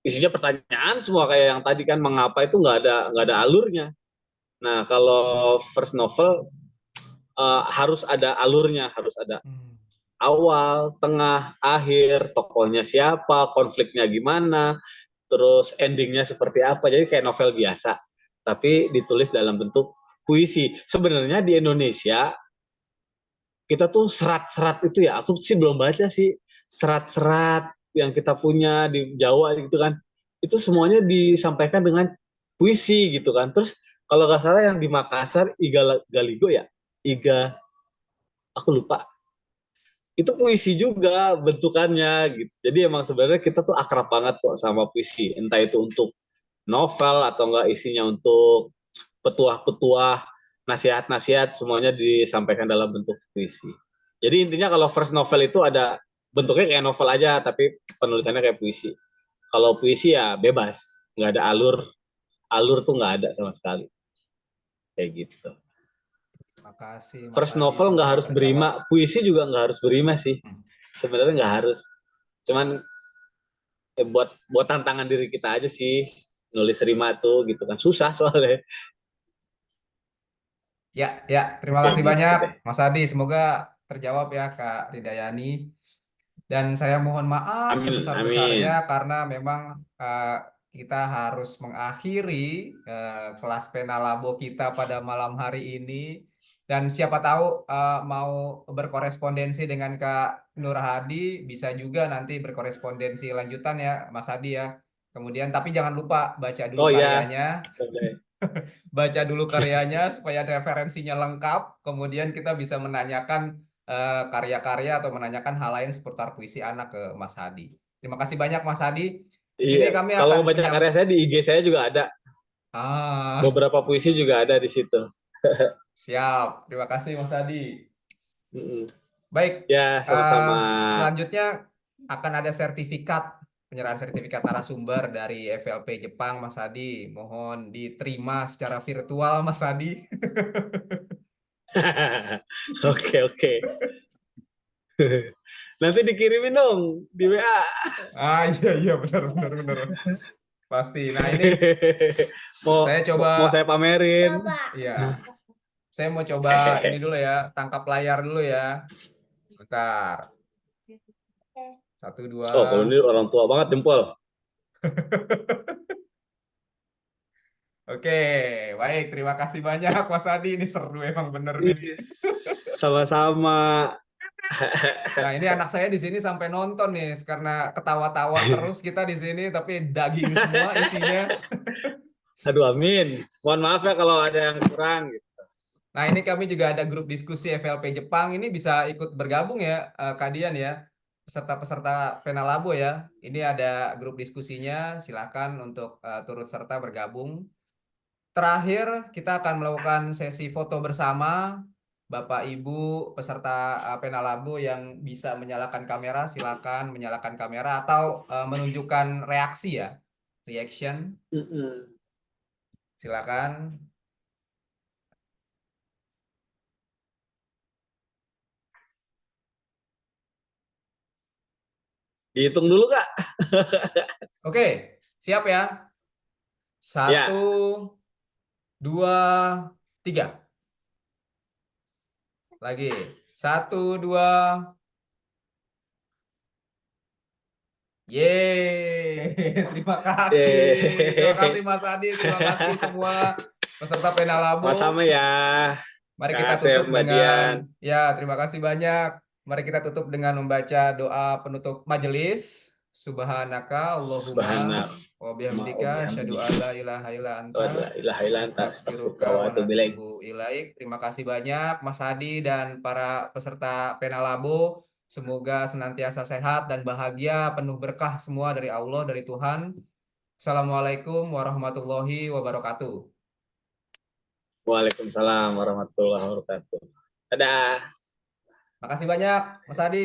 isinya pertanyaan semua kayak yang tadi kan, mengapa itu nggak ada alurnya. Nah kalau first novel harus ada alurnya, harus ada Hmm. awal, tengah, akhir, tokohnya siapa, konfliknya gimana, terus endingnya seperti apa. Jadi kayak novel biasa, tapi ditulis dalam bentuk puisi. Sebenarnya di Indonesia kita tuh serat-serat itu ya, aku sih belum baca sih serat-serat yang kita punya di Jawa gitu kan, itu semuanya disampaikan dengan puisi gitu kan. Terus kalau nggak salah yang di Makassar Iga Galigo ya, Iga, aku lupa, itu puisi juga bentukannya gitu. Jadi emang sebenarnya kita tuh akrab banget kok sama puisi, entah itu untuk novel atau enggak isinya untuk petuah-petuah, nasihat-nasihat, semuanya disampaikan dalam bentuk puisi. Jadi intinya kalau first novel itu ada bentuknya kayak novel aja, tapi penulisannya kayak puisi. Kalau puisi ya bebas, nggak ada alur tuh nggak ada sama sekali. Kayak gitu. Makasih Mas First Adi, novel nggak semoga harus terjawab. berima, puisi juga nggak harus berima sih. Sebenarnya nggak harus. Cuman buat tantangan diri kita aja sih, nulis rima tuh gitu kan, susah soalnya. Ya, terima Kayak kasih gitu banyak deh. Mas Adi, semoga terjawab ya Kak Ridayani. Dan saya mohon maaf Amin, sebesar-besarnya amin. karena memang kita harus mengakhiri kelas pena labo kita pada malam hari ini. Dan siapa tahu mau berkorespondensi dengan Kak Nur Hadi, bisa juga nanti berkorespondensi lanjutan ya Mas Hadi ya. Kemudian tapi jangan lupa baca dulu Oh ya, karyanya, boleh. baca dulu karyanya supaya referensinya lengkap. Kemudian kita bisa menanyakan karya-karya atau menanyakan hal lain seputar puisi anak ke Mas Hadi. Terima kasih banyak Mas Hadi. Di sini Iya, kami kalau akan mau baca karya saya di IG saya juga ada. Beberapa puisi juga ada di situ. Siap. Terima kasih Mas Hadi. Baik, Ya, sama-sama. selanjutnya akan ada penyerahan sertifikat narasumber dari FLP Jepang, Mas Hadi. Mohon diterima secara virtual, Mas Hadi. Oke. Nanti dikirimin dong di WA. Iya benar. Pasti. Nah, ini saya coba mau saya pamerin. Iya. Saya mau coba ini dulu ya, tangkap layar dulu ya. Sebentar. 1, 2. Oh, kalau ini orang tua banget jempol. Oke, baik. Terima kasih banyak Mas Adi. Ini seru emang bener nih. Sama-sama. Nah, ini anak saya di sini sampai nonton nih karena ketawa-tawa terus kita di sini, tapi daging semua isinya. Aduh, amin. Mohon maaf ya kalau ada yang kurang. Nah, ini kami juga ada grup diskusi FLP Jepang. Ini bisa ikut bergabung ya, Kak Dian ya. Peserta-peserta Penalabo ya. Ini ada grup diskusinya. Silakan untuk turut serta bergabung. Terakhir, kita akan melakukan sesi foto bersama. Bapak Ibu peserta Penalabo yang bisa menyalakan kamera, silakan menyalakan kamera atau menunjukkan reaksi ya, reaction. Silakan. Dihitung dulu, Kak. Oke, siap ya? 1, 2, 3. Lagi. 1, 2. Yeay, terima kasih Mas Adi, terima kasih semua peserta Penalabo. Sama-sama ya. Mari kita tutup dengan terima kasih banyak. Mari kita tutup dengan membaca doa penutup majelis. Subhanaka Allahumma wa bihamdika asyhadu an la ilaha illa anta astaghfiruka wa atubu ilaik. Terima kasih banyak Mas Hadi dan para peserta Penalabo. Semoga senantiasa sehat dan bahagia, penuh berkah semua dari Allah, dari Tuhan. Assalamualaikum warahmatullahi wabarakatuh. Waalaikumsalam warahmatullahi wabarakatuh. Dadah. Makasih banyak Mas Hadi.